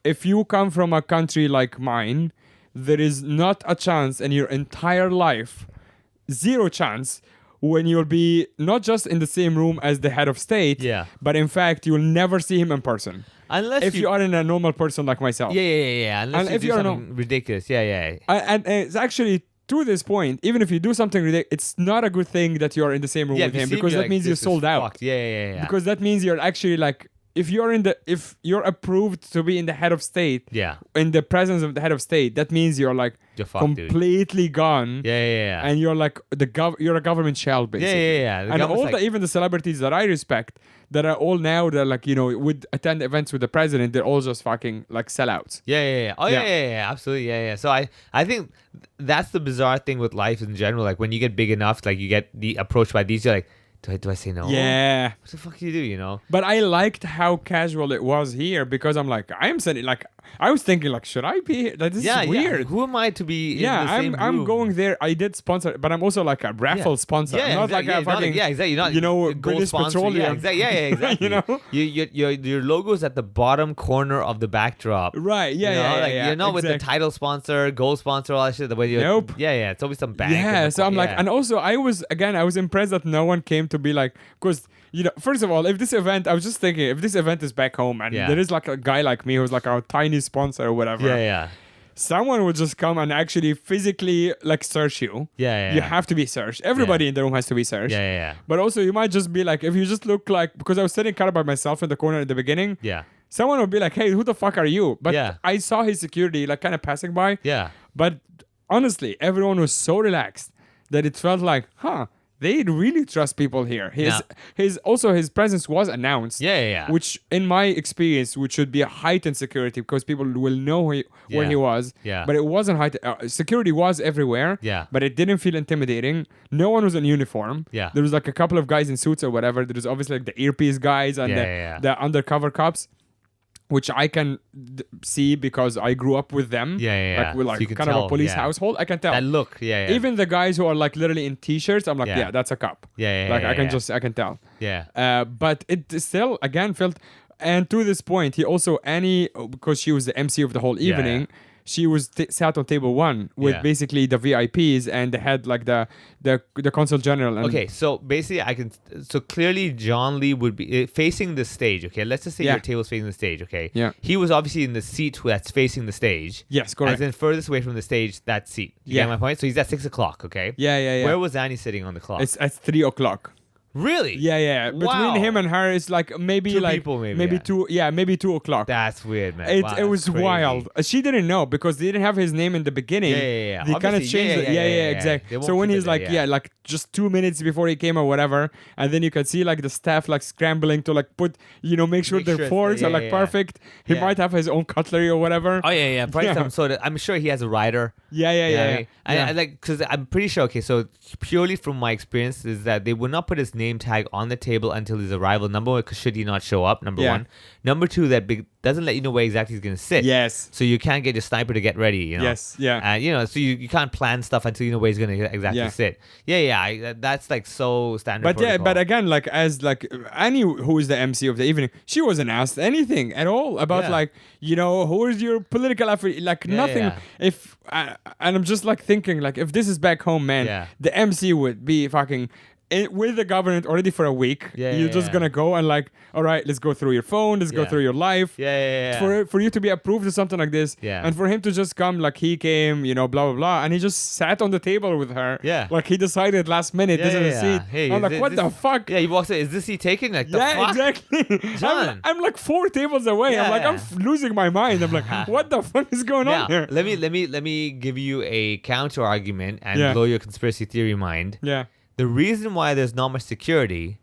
if you come from a country like mine, there is not a chance in your entire life, zero chance, when you'll be not just in the same room as the head of state, but in fact, you'll never see him in person. Unless if you are in a normal person like myself. Yeah. Unless if you do something ridiculous. Yeah. And it's actually, to this point, even if you do something ridiculous, it's not a good thing that you're in the same room with him, because that means you're sold out. Yeah. Because that means you're actually like, if you're approved to be in the head of state, in the presence of the head of state, that means you're like completely gone. Yeah. And you're like you're a government shell, basically. Yeah. And all even the celebrities that I respect, that are all now, they're like, you know, would attend events with the president, they're all just fucking like sellouts. Yeah. Oh yeah, absolutely. Yeah. So I think that's the bizarre thing with life in general. Like when you get big enough, like you get approached by these, you're like, do I say no? Yeah. What the fuck do you do, you know? But I liked how casual it was here, because I'm like, I'm sitting, like, I was thinking, like, should I be here? Like, this is weird. Who am I to be in the same room? I'm going there. I did sponsor, but I'm also like a raffle sponsor. Not like a fucking, exactly. You're not, you know, British Petroleum. Exactly. You know? Your logo's at the bottom corner of the backdrop. Right, You're not with the title sponsor, gold sponsor, all that shit. Nope. Yeah, it's always some bag. Yeah, so I'm like, and also I was impressed that no one came to be like, because, you know, first of all, I was just thinking, if this event is back home and there is like a guy like me who's like a tiny sponsor or whatever. Yeah. Someone would just come and actually physically like search you. Yeah. You have to be searched. Everybody in the room has to be searched. Yeah. But also you might just be like, if you just look like, because I was sitting kind of by myself in the corner at the beginning. Yeah. Someone would be like, hey, who the fuck are you? But I saw his security like kind of passing by. Yeah. But honestly, everyone was so relaxed that it felt like, they really trust people here. His presence was announced. Yeah. Which, in my experience, which should be a heightened security, because people will know where he was. Yeah. But it wasn't heightened. Security was everywhere. Yeah. But it didn't feel intimidating. No one was in uniform. Yeah. There was like a couple of guys in suits or whatever. There was obviously like the earpiece guys and the undercover cops, which I can see because I grew up with them. Yeah. Like, we're like so kind of a police household. I can tell. That look, yeah. Even the guys who are like literally in t-shirts, I'm like, that's a cop. Yeah. Like I can tell. Yeah. But it still, again, felt, and to this point, he also, Annie, because she was the MC of the whole evening, she was sat on table 1 with basically the VIPs, and they had like the consul general. And okay, so basically so clearly John Lee would be facing the stage. Okay, let's just say your table's facing the stage. Okay, he was obviously in the seat that's facing the stage. Yes, correct. As in furthest away from the stage, that seat. You get my point? So he's at 6 o'clock. Okay. Yeah. Where was Annie sitting on the clock? It's at 3 o'clock. Really? Yeah. Between him and her, it's like maybe Two like people maybe 2. Yeah, maybe 2 o'clock. That's weird, man. It was crazy. wild. She didn't know because they didn't have his name in the beginning. Yeah. They kind of changed it. Yeah, exactly. So when he's like, like just 2 minutes before he came or whatever, and then you can see like the staff like scrambling to like put, make sure their forks are like perfect. He might have his own cutlery or whatever. Oh yeah. Price so I'm sure he has a rider. Yeah. I like because I'm pretty sure. Okay, so purely from my experience is that they would not put his name tag on the table until his arrival. Number one, because should he not show up? Number one. Number two, that doesn't let you know where exactly he's gonna sit. Yes. So you can't get your sniper to get ready. Yes. Yeah. And so you can't plan stuff until you know where he's gonna exactly sit. Yeah. That's like so standard. But protocol. but again, like as like Annie, who is the MC of the evening, she wasn't asked anything at all about like who is your political effort, like nothing. Yeah. If and I'm just like thinking like if this is back home, man, the MC would be fucking. With the government already for a week, you're just gonna go and like, all right, let's go through your phone, let's go through your life. For you to be approved or something like this, and for him to just come like he came, blah blah blah, and he just sat on the table with her. Like he decided last minute this is a seat. Hey, I'm like, what the fuck? Yeah, he walks in. Is this seat taken? Like the fuck? Exactly. John. I'm like 4 tables away. I'm like, I'm losing my mind. I'm like, what the fuck is going on here? Let me give you a counter argument and blow your conspiracy theory mind. Yeah. The reason why there's not much security,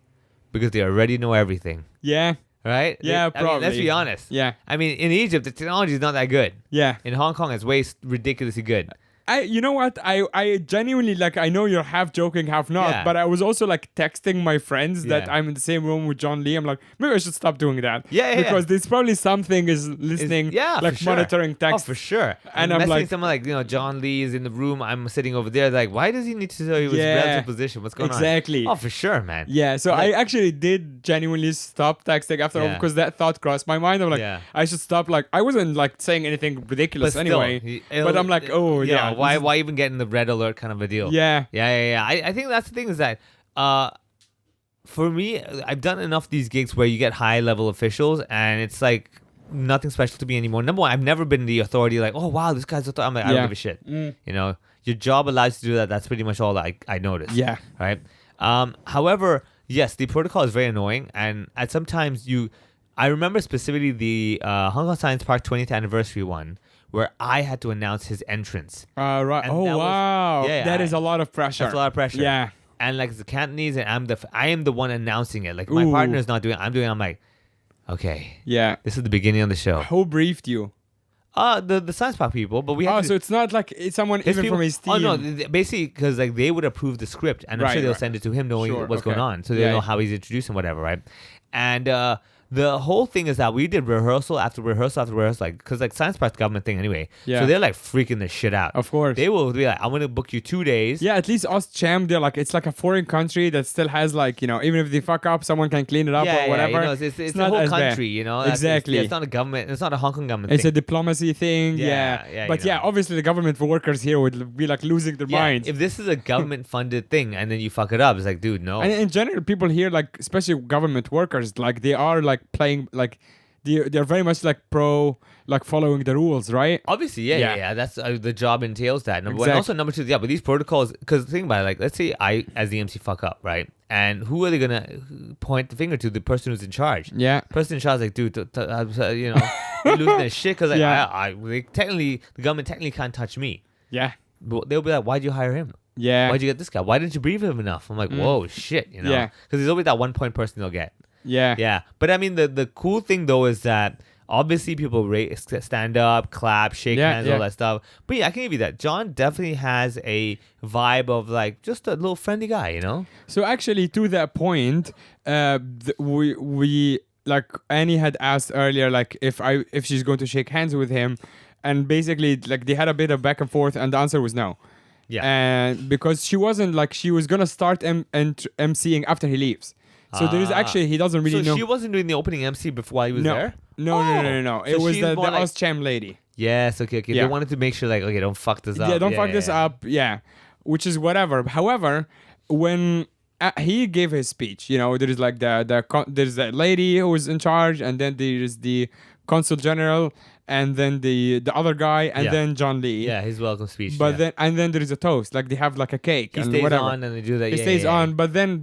because they already know everything. Yeah. Right? Yeah, probably. I mean, let's be honest. Yeah. I mean, in Egypt, the technology is not that good. Yeah. In Hong Kong, it's way ridiculously good. You know what? I genuinely, like, I know you're half joking, half not, but I was also, like, texting my friends that I'm in the same room with John Lee. I'm like, maybe I should stop doing that. Because there's probably something is listening, like, monitoring text. Oh, for sure. And I'm like... someone like, John Lee is in the room, I'm sitting over there. Like, why does he need to tell you his relative position? What's going on? Exactly. Oh, for sure, man. Yeah, so I actually did genuinely stop texting after because that thought crossed my mind. I'm like, I should stop. Like, I wasn't, like, saying anything ridiculous anyway. But I'm like, why even get in the red alert kind of a deal? Yeah. I think that's the thing is that for me, I've done enough of these gigs where you get high level officials and it's like nothing special to me anymore. Number one, I've never been the authority like, oh wow, this guy's authority. I'm like, I don't give a shit. Your job allows you to do that. That's pretty much all that I noticed. Yeah. Right. However, yes, the protocol is very annoying, and at sometimes I remember specifically the Hong Kong Science Park 20th anniversary one, where I had to announce his entrance. Right. And oh, wow. That is a lot of pressure. That's a lot of pressure. Yeah. And like the Cantonese, and I am the one announcing it. Like my partner is not doing it. I'm doing it. I'm like, okay. Yeah. This is the beginning of the show. Who briefed you? The Science Park people, but we have so it's not like it's someone even from his team. Oh no, basically because like they would approve the script, and I'm sure they'll send it to him knowing what's going on, so they know how he's introduced and whatever, right? And the whole thing is that we did rehearsal after rehearsal after rehearsal, like because like Science Park's government thing anyway. So they're like freaking the shit out. Of course, they will be like, I'm gonna book you 2 days. Yeah, at least Cham, they're like it's like a foreign country that still has like even if they fuck up, someone can clean it up or whatever. It's not a whole as country, bad. Exactly. It's not a government. It's not a Hong Kong government. It's thing. a diplomacy thing. But obviously the government workers here would be like losing their minds. If this is a government funded thing and then you fuck it up, it's like, dude, no. And in general, people here, like especially government workers, like they are like playing like. They're very much like pro, like following the rules, right? Obviously, yeah. That's the job entails that. Number one, also number two, but these protocols. Because think about it, like let's say I, as the MC, fuck up, right? And who are they gonna point the finger to? The person who's in charge. Yeah. Person in charge is like, dude, you're losing their shit because the government technically can't touch me. Yeah. But they'll be like, why'd you hire him? Yeah. Why'd you get this guy? Why didn't you brief him enough? I'm like, whoa, shit, Yeah. Because there's always that 1 point person they'll get. Yeah. But I mean, the cool thing though is that obviously people stand up, clap, shake hands, all that stuff. But yeah, I can give you that. John definitely has a vibe of like just a little friendly guy, So actually, to that point, we like Annie had asked earlier, like if she's going to shake hands with him, and basically like they had a bit of back and forth, and the answer was no. Yeah. And because she wasn't like she was gonna start emceeing after he leaves. So there is actually, he doesn't really know. So she wasn't doing the opening MC before he was there? No. It was the Cham lady. Yes. Okay. Yeah. They wanted to make sure, like, okay, don't fuck this up. Yeah, don't fuck this up. Yeah, which is whatever. However, when he gave his speech, there's like there's that lady who was in charge, and then there's the consul general, and then the other guy, and then John Lee. Yeah, his welcome speech. But then there is a toast. Like they have like a cake he and stays whatever. on, and they do that. He stays on, but then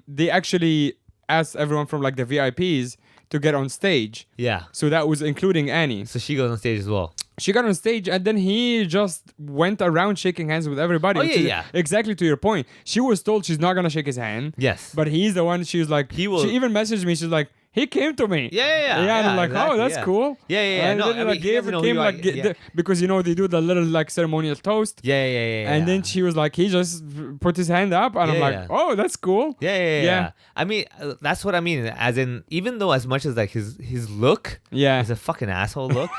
they actually asked everyone from like the VIPs to get on stage. Yeah. So that was including Annie. So she goes on stage as well. She got on stage, and then he just went around shaking hands with everybody. Oh, yeah. Exactly to your point. She was told she's not gonna shake his hand. Yes. But he's the one. She was like, He will- She even messaged me. She's like, he came to me. Yeah. And I'm like, exactly, oh, that's cool. Yeah. And No, then I mean, he doesn't know who you are. Yeah. because they do the little like ceremonial toast. Yeah. And then she was like, he just put his hand up, and I'm Yeah, like, yeah. oh, that's cool. Yeah. I mean, that's what I mean. As in, even though as much as like his look Yeah. is a fucking asshole look.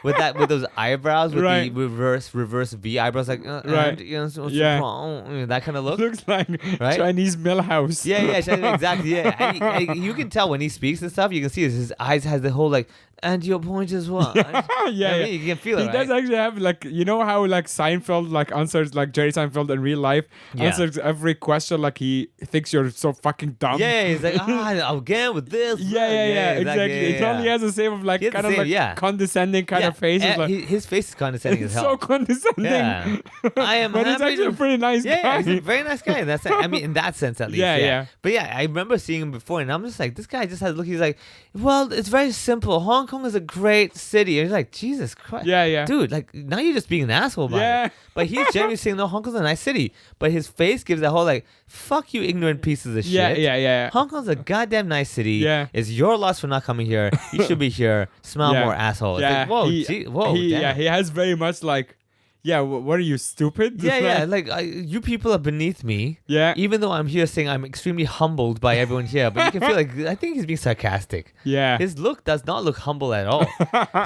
With those eyebrows, with Right. the reverse V eyebrows, like Right. and, that kind of look. Looks like Right? Chinese Millhouse. Yeah, exactly. Yeah, and you can tell when he speaks and stuff. You can see his eyes has the whole like, and your point is what? I mean, you can feel it. He does Right? actually have like, how like Seinfeld like answers, like Jerry Seinfeld in real life answers every question like he thinks you're so fucking dumb. Yeah, he's like, again with this. Yeah, exactly. It only has the same of like He has the kind of same, like yeah. condescending kind of face. It's like, his face is condescending as it's hell. so condescending. Yeah. I am But he's happy actually a to- pretty nice Yeah, guy. he's a very nice guy. That's I mean, in that sense at least. Yeah. But yeah, I remember seeing him before, and I'm just like, this guy just has a look. He's like, well, it's very simple. Hong Kong is a great city. And he's like, Jesus Christ. Yeah. Dude, like now you're just being an asshole about Yeah. it. But he's genuinely saying, no, Hong Kong's a nice city. But his face gives that whole like, fuck you, ignorant pieces of shit. Yeah. Hong Kong's a goddamn nice city. Yeah. It's your loss for not coming here. You should be here. Smile Yeah. more, asshole. It's Yeah. like, whoa, he damn. has very much like, what are you, stupid? Yeah. Like you people are beneath me. Yeah. Even though I'm here saying I'm extremely humbled by everyone here, but you can feel like I think he's being sarcastic. Yeah. His look does not look humble at all.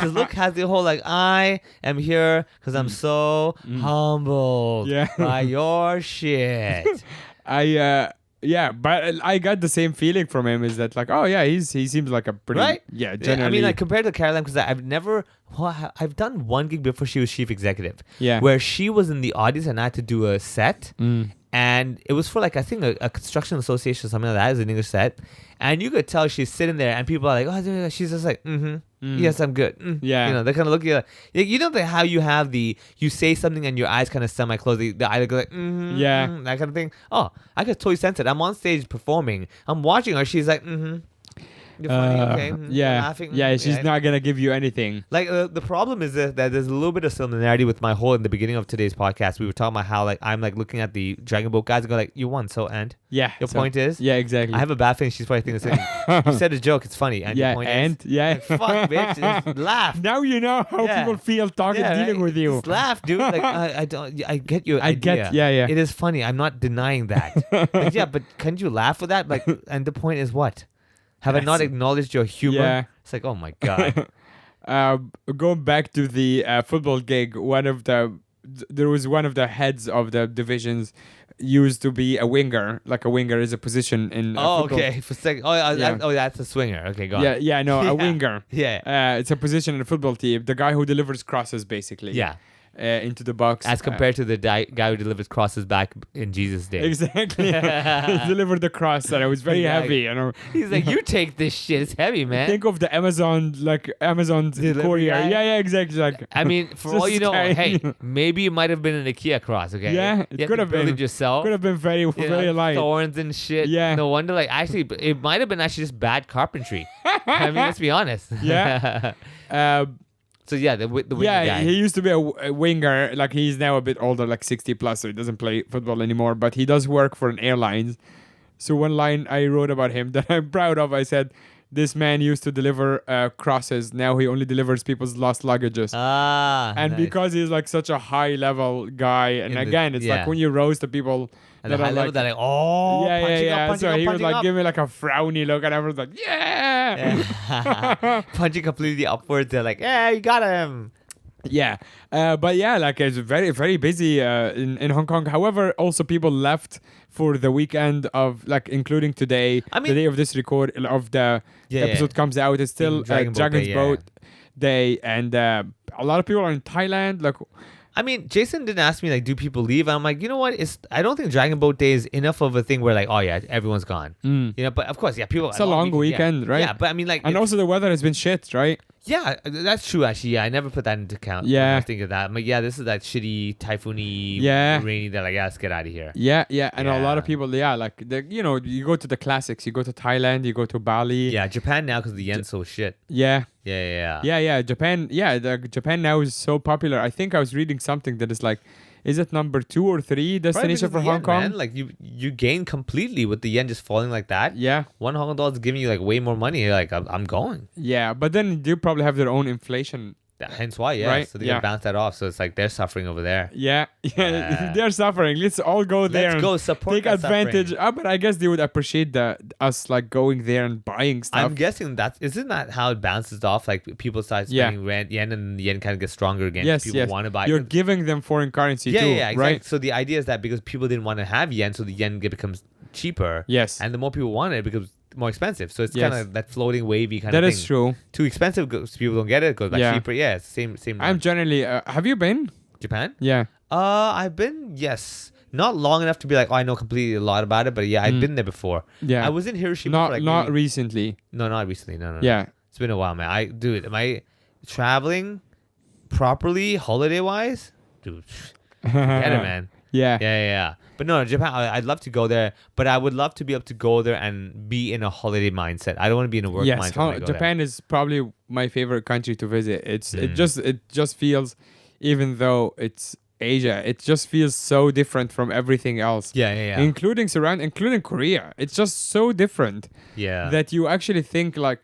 His look has the whole like I am here because I'm so humbled Yeah. by your shit. But I got the same feeling from him. Is that like, oh yeah, he seems like a pretty Right? generally. I mean, like compared to Caroline, because I've done one gig before she was chief executive. Yeah. Where she was in the audience and I had to do a set. And it was for like, I think a construction association or something like that. It was an English set. And you could tell she's sitting there and people are like, oh, she's just like, yes, I'm good. Yeah. They kind of look at you. You know how you have you say something and your eyes kind of semi-close. The eye goes like, Yeah. that kind of thing. Oh, I could totally sense it. I'm on stage performing. I'm watching her. She's like, You're funny, okay? You're laughing. She's not gonna give you anything. Like the problem is that there's a little bit of similarity with my whole in the beginning of today's podcast. We were talking about how like I'm like looking at the Dragon Boat guys and go like, you won, so and Yeah. your point is. Yeah, exactly. I have a bad feeling she's probably thinking the same. You said a joke, it's funny, and your point is. Like, fuck, bitch, just laugh. Now you know how people feel dealing with you. Just laugh, dude. Like I get your I idea. get. Yeah. It is funny. I'm not denying that. Like, yeah, but can't you laugh with that? Like, and the point is what? Have I not acknowledged your humor? Yeah. It's like, oh my god. Going back to the football gig, there was one of the heads of the divisions used to be a winger. Like a winger is a position in football. Okay. For a second. That's a swinger. Okay, go on. A winger. Yeah. It's a position in a football team. The guy who delivers crosses, basically. Yeah. Into the box. As compared to the guy who delivers crosses back in Jesus' day. Exactly. He delivered the cross and it was very Yeah. heavy. He's like, you take this shit. It's heavy, man. Think of the Amazon Delivery courier. guy? Yeah, exactly. Like, I mean, for Just all you know, kind. hey, maybe it might have been an IKEA cross, okay? Yeah, You it have could to have build been. it yourself. could have been very, You very know, light. thorns and shit. Yeah. No wonder, like, actually, it might have been actually just bad carpentry. I mean, let's be honest. Yeah. So, yeah, the winger guy. He used to be a winger. Like, he's now a bit older, like 60 plus, so he doesn't play football anymore. But he does work for an airlines. So one line I wrote about him that I'm proud of, I said, this man used to deliver crosses. Now he only delivers people's lost luggages. And Nice. because he's like such a high level guy, and again, it's like when you roast the people And the that high are level, like, they're like, oh, punching So he was like, up. give me like a frowny look, and everyone's like, yeah. Punching completely upwards. They're like, yeah, you got him. Yeah, but yeah, like it's very, very busy in Hong Kong. However, also people left for the weekend of like, including today, I mean- the day of this record of the episode comes out. It's still Dragon Boat Dragon's Day, Boat day, and a lot of people are in Thailand. Like, I mean, Jason didn't ask me like, do people leave? I'm like, you know what? I don't think Dragon Boat Day is enough of a thing where like, oh yeah, everyone's gone. You know, but of course, yeah, people. It's a long weekend, right? Yeah, but I mean, like, and also the weather has been shit, right? Yeah, that's true. Actually, yeah, I never put that into account. Yeah, when I think of that. But yeah, this is that shitty typhoony, rainy. They're like, yeah, let's get out of here. Yeah, and a lot of people, like you go to the classics. You go to Thailand, you go to Bali. Yeah, Japan now because the yen's so shit. Yeah. Japan. Japan now is so popular. I think I was reading something that is like, is it number 2 or 3 destination for Hong Kong? Man. Like you gain completely with the yen just falling like that. Yeah. $1 Hong Kong is giving you like way more money. You're like, I'm going. Yeah, but then you probably have their own inflation. Hence why, right? So they can bounce that off. So it's like they're suffering over there. Yeah. They're suffering. Let's all go there. Let's go support. Take advantage. But I guess they would appreciate us like going there and buying stuff. I'm guessing isn't that how it bounces off? Like people start spending yen, and the yen kind of gets stronger again. Yes, people want to buy. You're giving them foreign currency too, exactly. right? So the idea is that because people didn't want to have yen, so the yen becomes cheaper. Yes. And the more people want it, it becomes more expensive. So it's kind of that floating wavy kind of thing. That is true. Too expensive goes, people don't get it. It goes back cheaper. Yeah, it's same. I'm generally. Have you been Japan? Yeah. I've been. Yes. Not long enough to be like, oh, I know completely a lot about it, but yeah, I've been there before. Yeah. I was in Hiroshima. Not recently. No, not recently. No. Yeah. It's been a while, man. Am I traveling properly, holiday wise? Dude, forget it, man. Yeah. But no, Japan, I'd love to go there, but I would love to be able to go there and be in a holiday mindset. I don't want to be in a work mindset. Yes, Japan is probably my favorite country to visit. It just feels, even though it's Asia, it just feels so different from everything else. Yeah. Including Korea. It's just so different. Yeah. That you actually think like,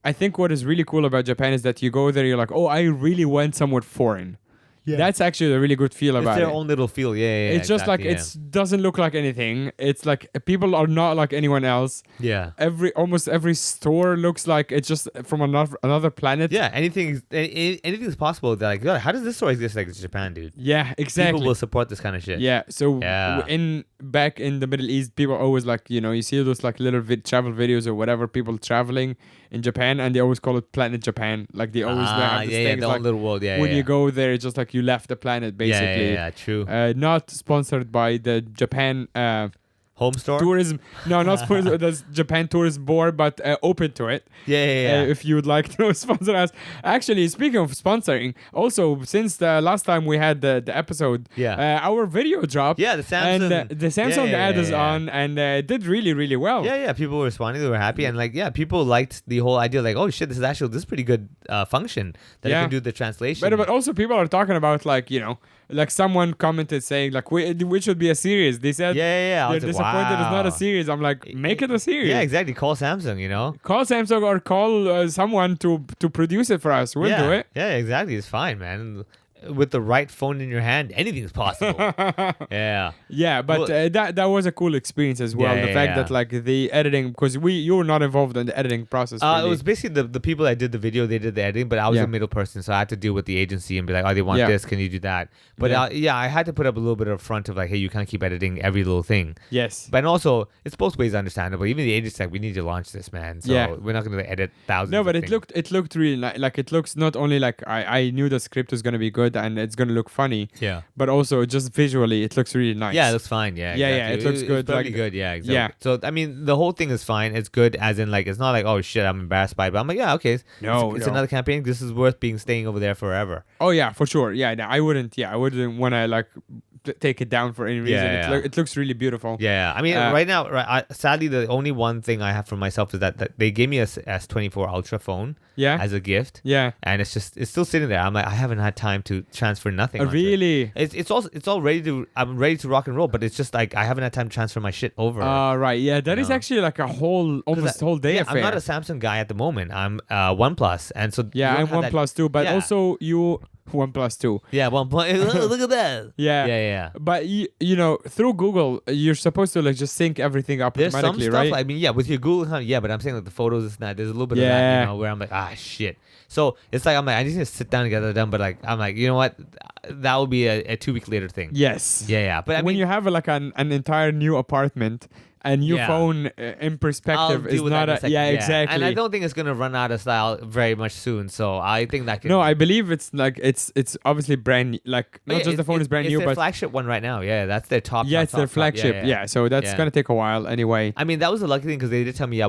I think what is really cool about Japan is that you go there, you're like, oh, I really went somewhere foreign. Yeah. That's actually a really good feel about it. It's their own little feel, It's just like, it doesn't look like anything. It's like, people are not like anyone else. Yeah. Almost every store looks like it's just from another planet. Yeah, anything is possible. They're like, God, how does this store exist like it's Japan, dude? Yeah, exactly. People will support this kind of shit. Yeah, so back in the Middle East, people always like, you see those like little travel videos or whatever, people traveling in Japan, and they always call it Planet Japan. Like they always have this thing. The like, little world. Yeah, when you go there, it's just like you left the planet, basically. Yeah, true. Not sponsored by the Japan home store tourism. No, not sponsored. The Japan Tourism Board, but open to it. Yeah. If you would like to sponsor us. Actually, speaking of sponsoring, also since the last time we had the episode, our video dropped. Yeah, the Samsung. And the Samsung ad is on, and it did really, really well. Yeah. People were responding. They were happy, and people liked the whole idea. Like, oh shit, this is pretty good function that it can do the translation. But also people are talking about like someone commented saying like we should be a series. They said they're disappointed it's not a series. I'm like, make it a series. Yeah, exactly. Call Samsung, Call Samsung or call someone to produce it for us. We'll do it. Yeah, exactly. It's fine, man. With the right phone in your hand, anything's possible. Yeah, but that was a cool experience as well. The fact that like the editing, because you were not involved in the editing process. It was basically the people that did the video, they did the editing, but I was a middle person, so I had to deal with the agency and be like, oh, they want this, can you do that? But I had to put up a little bit of front of like, hey, you can't keep editing every little thing. Yes. But also, it's both ways understandable. Even the agency like, we need to launch this, man. So we're not going to edit thousands. No, but it looked really like it looks not only like I knew the script was going to be good and it's going to look funny. Yeah. But also just visually, it looks really nice. Yeah, it looks fine. Yeah. Exactly. Yeah, it looks good. It's pretty good. Yeah. Exactly. Yeah. So I mean, the whole thing is fine. It's good, as in like it's not like, oh shit, I'm embarrassed by it. But I'm like, yeah, okay. It's another campaign. This is worth staying over there forever. Oh yeah, for sure. Yeah. No, I wouldn't want to like take it down for any reason. It looks really beautiful. Yeah. I mean, right now, sadly, the only one thing I have for myself is that they gave me a S24 Ultra phone. Yeah. As a gift. Yeah. And it's still sitting there. I'm like, I haven't had time to transfer nothing. Really? It's all ready to. I'm ready to rock and roll, but it's just like I haven't had time to transfer my shit over. Right. Yeah. That is actually like a almost whole day affair. I'm not a Samsung guy at the moment. I'm OnePlus, and so I'm OnePlus too. But also you. OnePlus 2. Yeah, OnePlus. Look at that. Yeah. But through Google, you're supposed to like just sync everything up There's automatically, some stuff, right? I mean, with your Google account, but I'm saying like the photos is not. There's a little bit of that, where I'm like, shit. So it's like I just need to sit down and get that done. But like I'm like, you know what? that would be a 2 week later thing. Yes. Yeah. But I when mean, you have like an entire new apartment, a new phone in perspective is not a exactly. And I don't think it's gonna run out of style very much soon. So I think that can. No, I believe it's like it's obviously brand new. Like not just the phone is brand new, it's their but flagship one right now. Yeah, that's their top. it's their flagship. Yeah, so that's gonna take a while anyway. I mean, that was a lucky thing because they did tell me,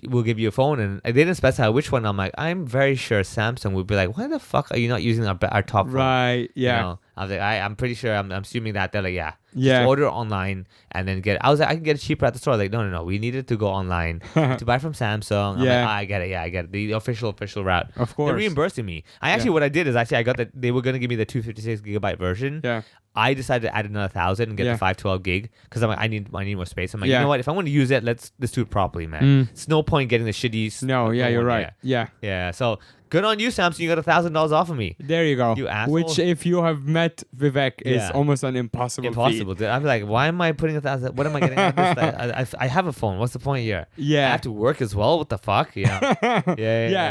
we'll give you a phone, and they didn't specify which one. I'm like, I'm very sure Samsung would be like, why the fuck are you not using our top phone? Right. Yeah. You know? I was like, I'm pretty sure. I'm assuming that they're like, just Yeah. order online and then get it. I was like, I can get it cheaper at the store. Like, no. We needed to go online to buy from Samsung. I'm like, I get it. I get it. The official route. Of course. They're reimbursing me. What I did is I got that they were going to give me the 256 gigabyte version. Yeah. I decided to add another 1,000 and get the 512 gig because I'm like, I need more space. I'm like, you know what? If I want to use it, let's do it properly, man. It's no point getting the shitty. No, you're right. Yeah. So good on you, Samsung. You got $1,000 off of me. There you go. You asshole. Which, if you have met Vivek, is almost an impossible feat. Dude. I'm like, why am I putting 1,000? What am I getting out of this? I have a phone. What's the point here? Yeah. I have to work as well. What the fuck? Yeah.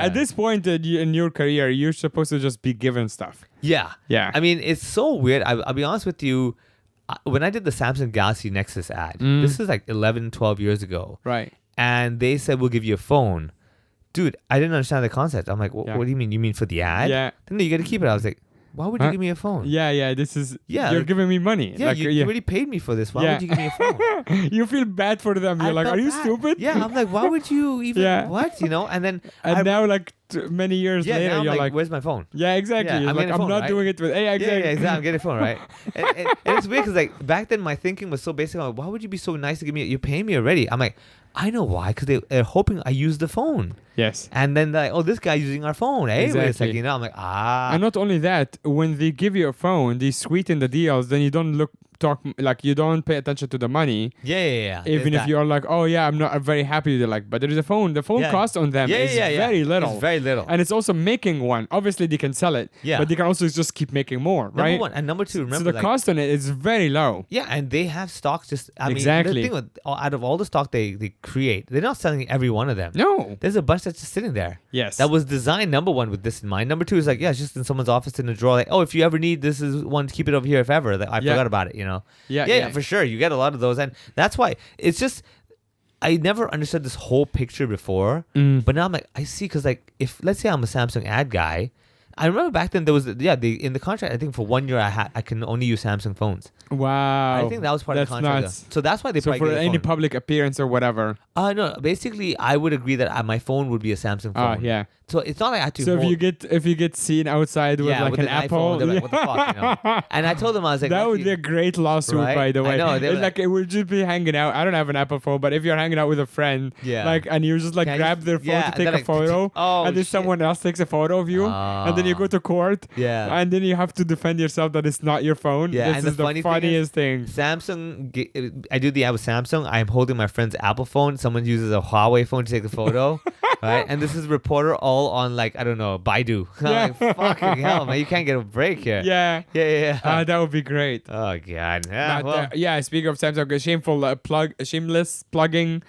At this point in your career, you're supposed to just be given stuff. Yeah. Yeah. I mean, it's so weird. I'll be honest with you. When I did the Samsung Galaxy Nexus ad, this is like 11, 12 years ago. Right. And they said, we'll give you a phone. Dude, I didn't understand the concept. I'm like, what do you mean? You mean for the ad? Yeah. Then you got to keep it. I was like, why would you give me a phone? Yeah. This is. Yeah. You're giving me money. Yeah, you already paid me for this. Why would you give me a phone? You feel bad for them. You're like, are you stupid? Yeah. I'm like, why would you even? What? You know? And then. Now, like many years later, now I'm you're like, where's my phone? Yeah, exactly. Yeah, I'm not doing it with. Hey, exactly. Yeah, exactly. I'm getting a phone, right? and it's weird because like back then my thinking was so basic. I'm like, why would you be so nice to give me? You're paying me already. I'm like, I know why, because they're hoping I use the phone. Yes. And then they're like, oh, this guy's using our phone. Hey, wait a second. Exactly. You know, I'm like, And not only that, when they give you a phone, they sweeten the deals. Then you don't you don't pay attention to the money. Yeah. Even if you're like, oh yeah, I'm very happy. They're like, but there is a phone. The phone cost on them is very little. It's very little. And it's also making one. Obviously, they can sell it. Yeah. But they can also just keep making more, right? Number one. And number two, remember. So the cost on it is very low. Yeah, and they have stock Exactly. The thing with, out of all the stock they create, they're not selling every one of them. No. There's a bunch that's just sitting there. Yes. That was designed, number one, with this in mind. Number two is like, it's just in someone's office in a drawer. Like, oh, if you ever need this is one, keep it over here if ever. Like, I forgot about it, you know? Yeah, for sure. You get a lot of those. And that's why it's just, I never understood this whole picture before. But now I'm like, I see, because like, if, let's say I'm a Samsung ad guy, I remember back then there was, in the contract, I think for 1 year I can only use Samsung phones. Wow. I think that was part of the contract. Nuts. So that's why they probably for gave a any phone. public appearance or whatever. No. Basically, I would agree that my phone would be a Samsung phone. Yeah. So it's not like I have to. So hold, if you get seen outside with like with an Apple, iPhone, they're like, what the fuck, you know? And I told them, I was like, that would be a great lawsuit, Right? by the way. I know, It's like it would just be hanging out. I don't have an Apple phone, but if you're hanging out with a friend, like, and you just like Can I grab just- their phone yeah, to take then a like, photo, and then shit. someone else takes a photo of you, and then you go to court, and then you have to defend yourself that it's not your phone. Yeah, This and is the the funny funniest thing. Samsung, I do the ad with Samsung. I'm holding my friend's Apple phone. Someone uses a Huawei phone to take the photo, right? And this is reporter all on like, I don't know, Baidu. I'm like, fucking hell, man, you can't get a break here. Yeah. That would be great. Oh god. Yeah. But, speaking of Samsung, shameless plugging.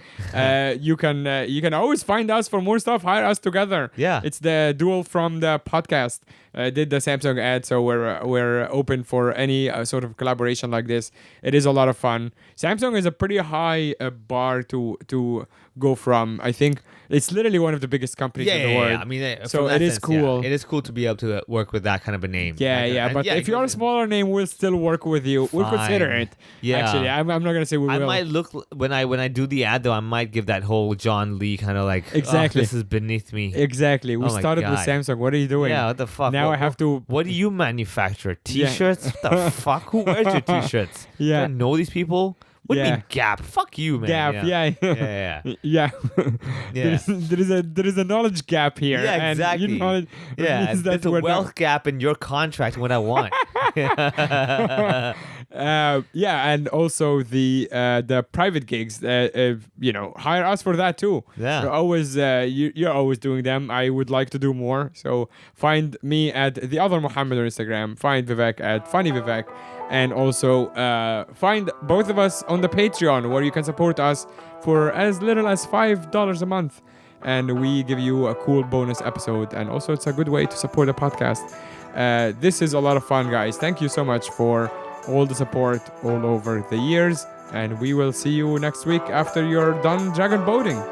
You can always find us for more stuff. Hire us together. Yeah. It's the duel from the podcast. Did the Samsung ad, so we're open for any sort of collaboration like this. It is a lot of fun. Samsung is a pretty high bar to go from. I think it's literally one of the biggest companies in the world. Yeah. I mean, so from that it is sense, cool. Yeah. It is cool to be able to work with that kind of a name. But if you're a smaller name, we'll still work with you. We'll consider it. Yeah. Actually, I'm not gonna say we will. I might look when I do the ad though. I might give that whole John Lee kind of like, exactly. This is beneath me. Exactly. We started with Samsung. What are you doing? Yeah. What the fuck? Now I have to. What do you manufacture? T-shirts? What the fuck? Who wears your T-shirts? Yeah. Do I know these people? What do you mean Gap? Fuck you, man. Gap. Yeah. Yeah. There is a knowledge gap here. Yeah, exactly. And knowledge, there's a wealth gap in your contract. What I want. And also the private gigs. Hire us for that too. Yeah. You're always doing them. I would like to do more. So find me at the other Mohammed on Instagram. Find Vivek at Funny Vivek. And also find both of us on the Patreon, where you can support us for as little as $5 a month. And we give you a cool bonus episode. And also it's a good way to support the podcast. This is a lot of fun, guys. Thank you so much for all the support all over the years. And we will see you next week after you're done dragon boating.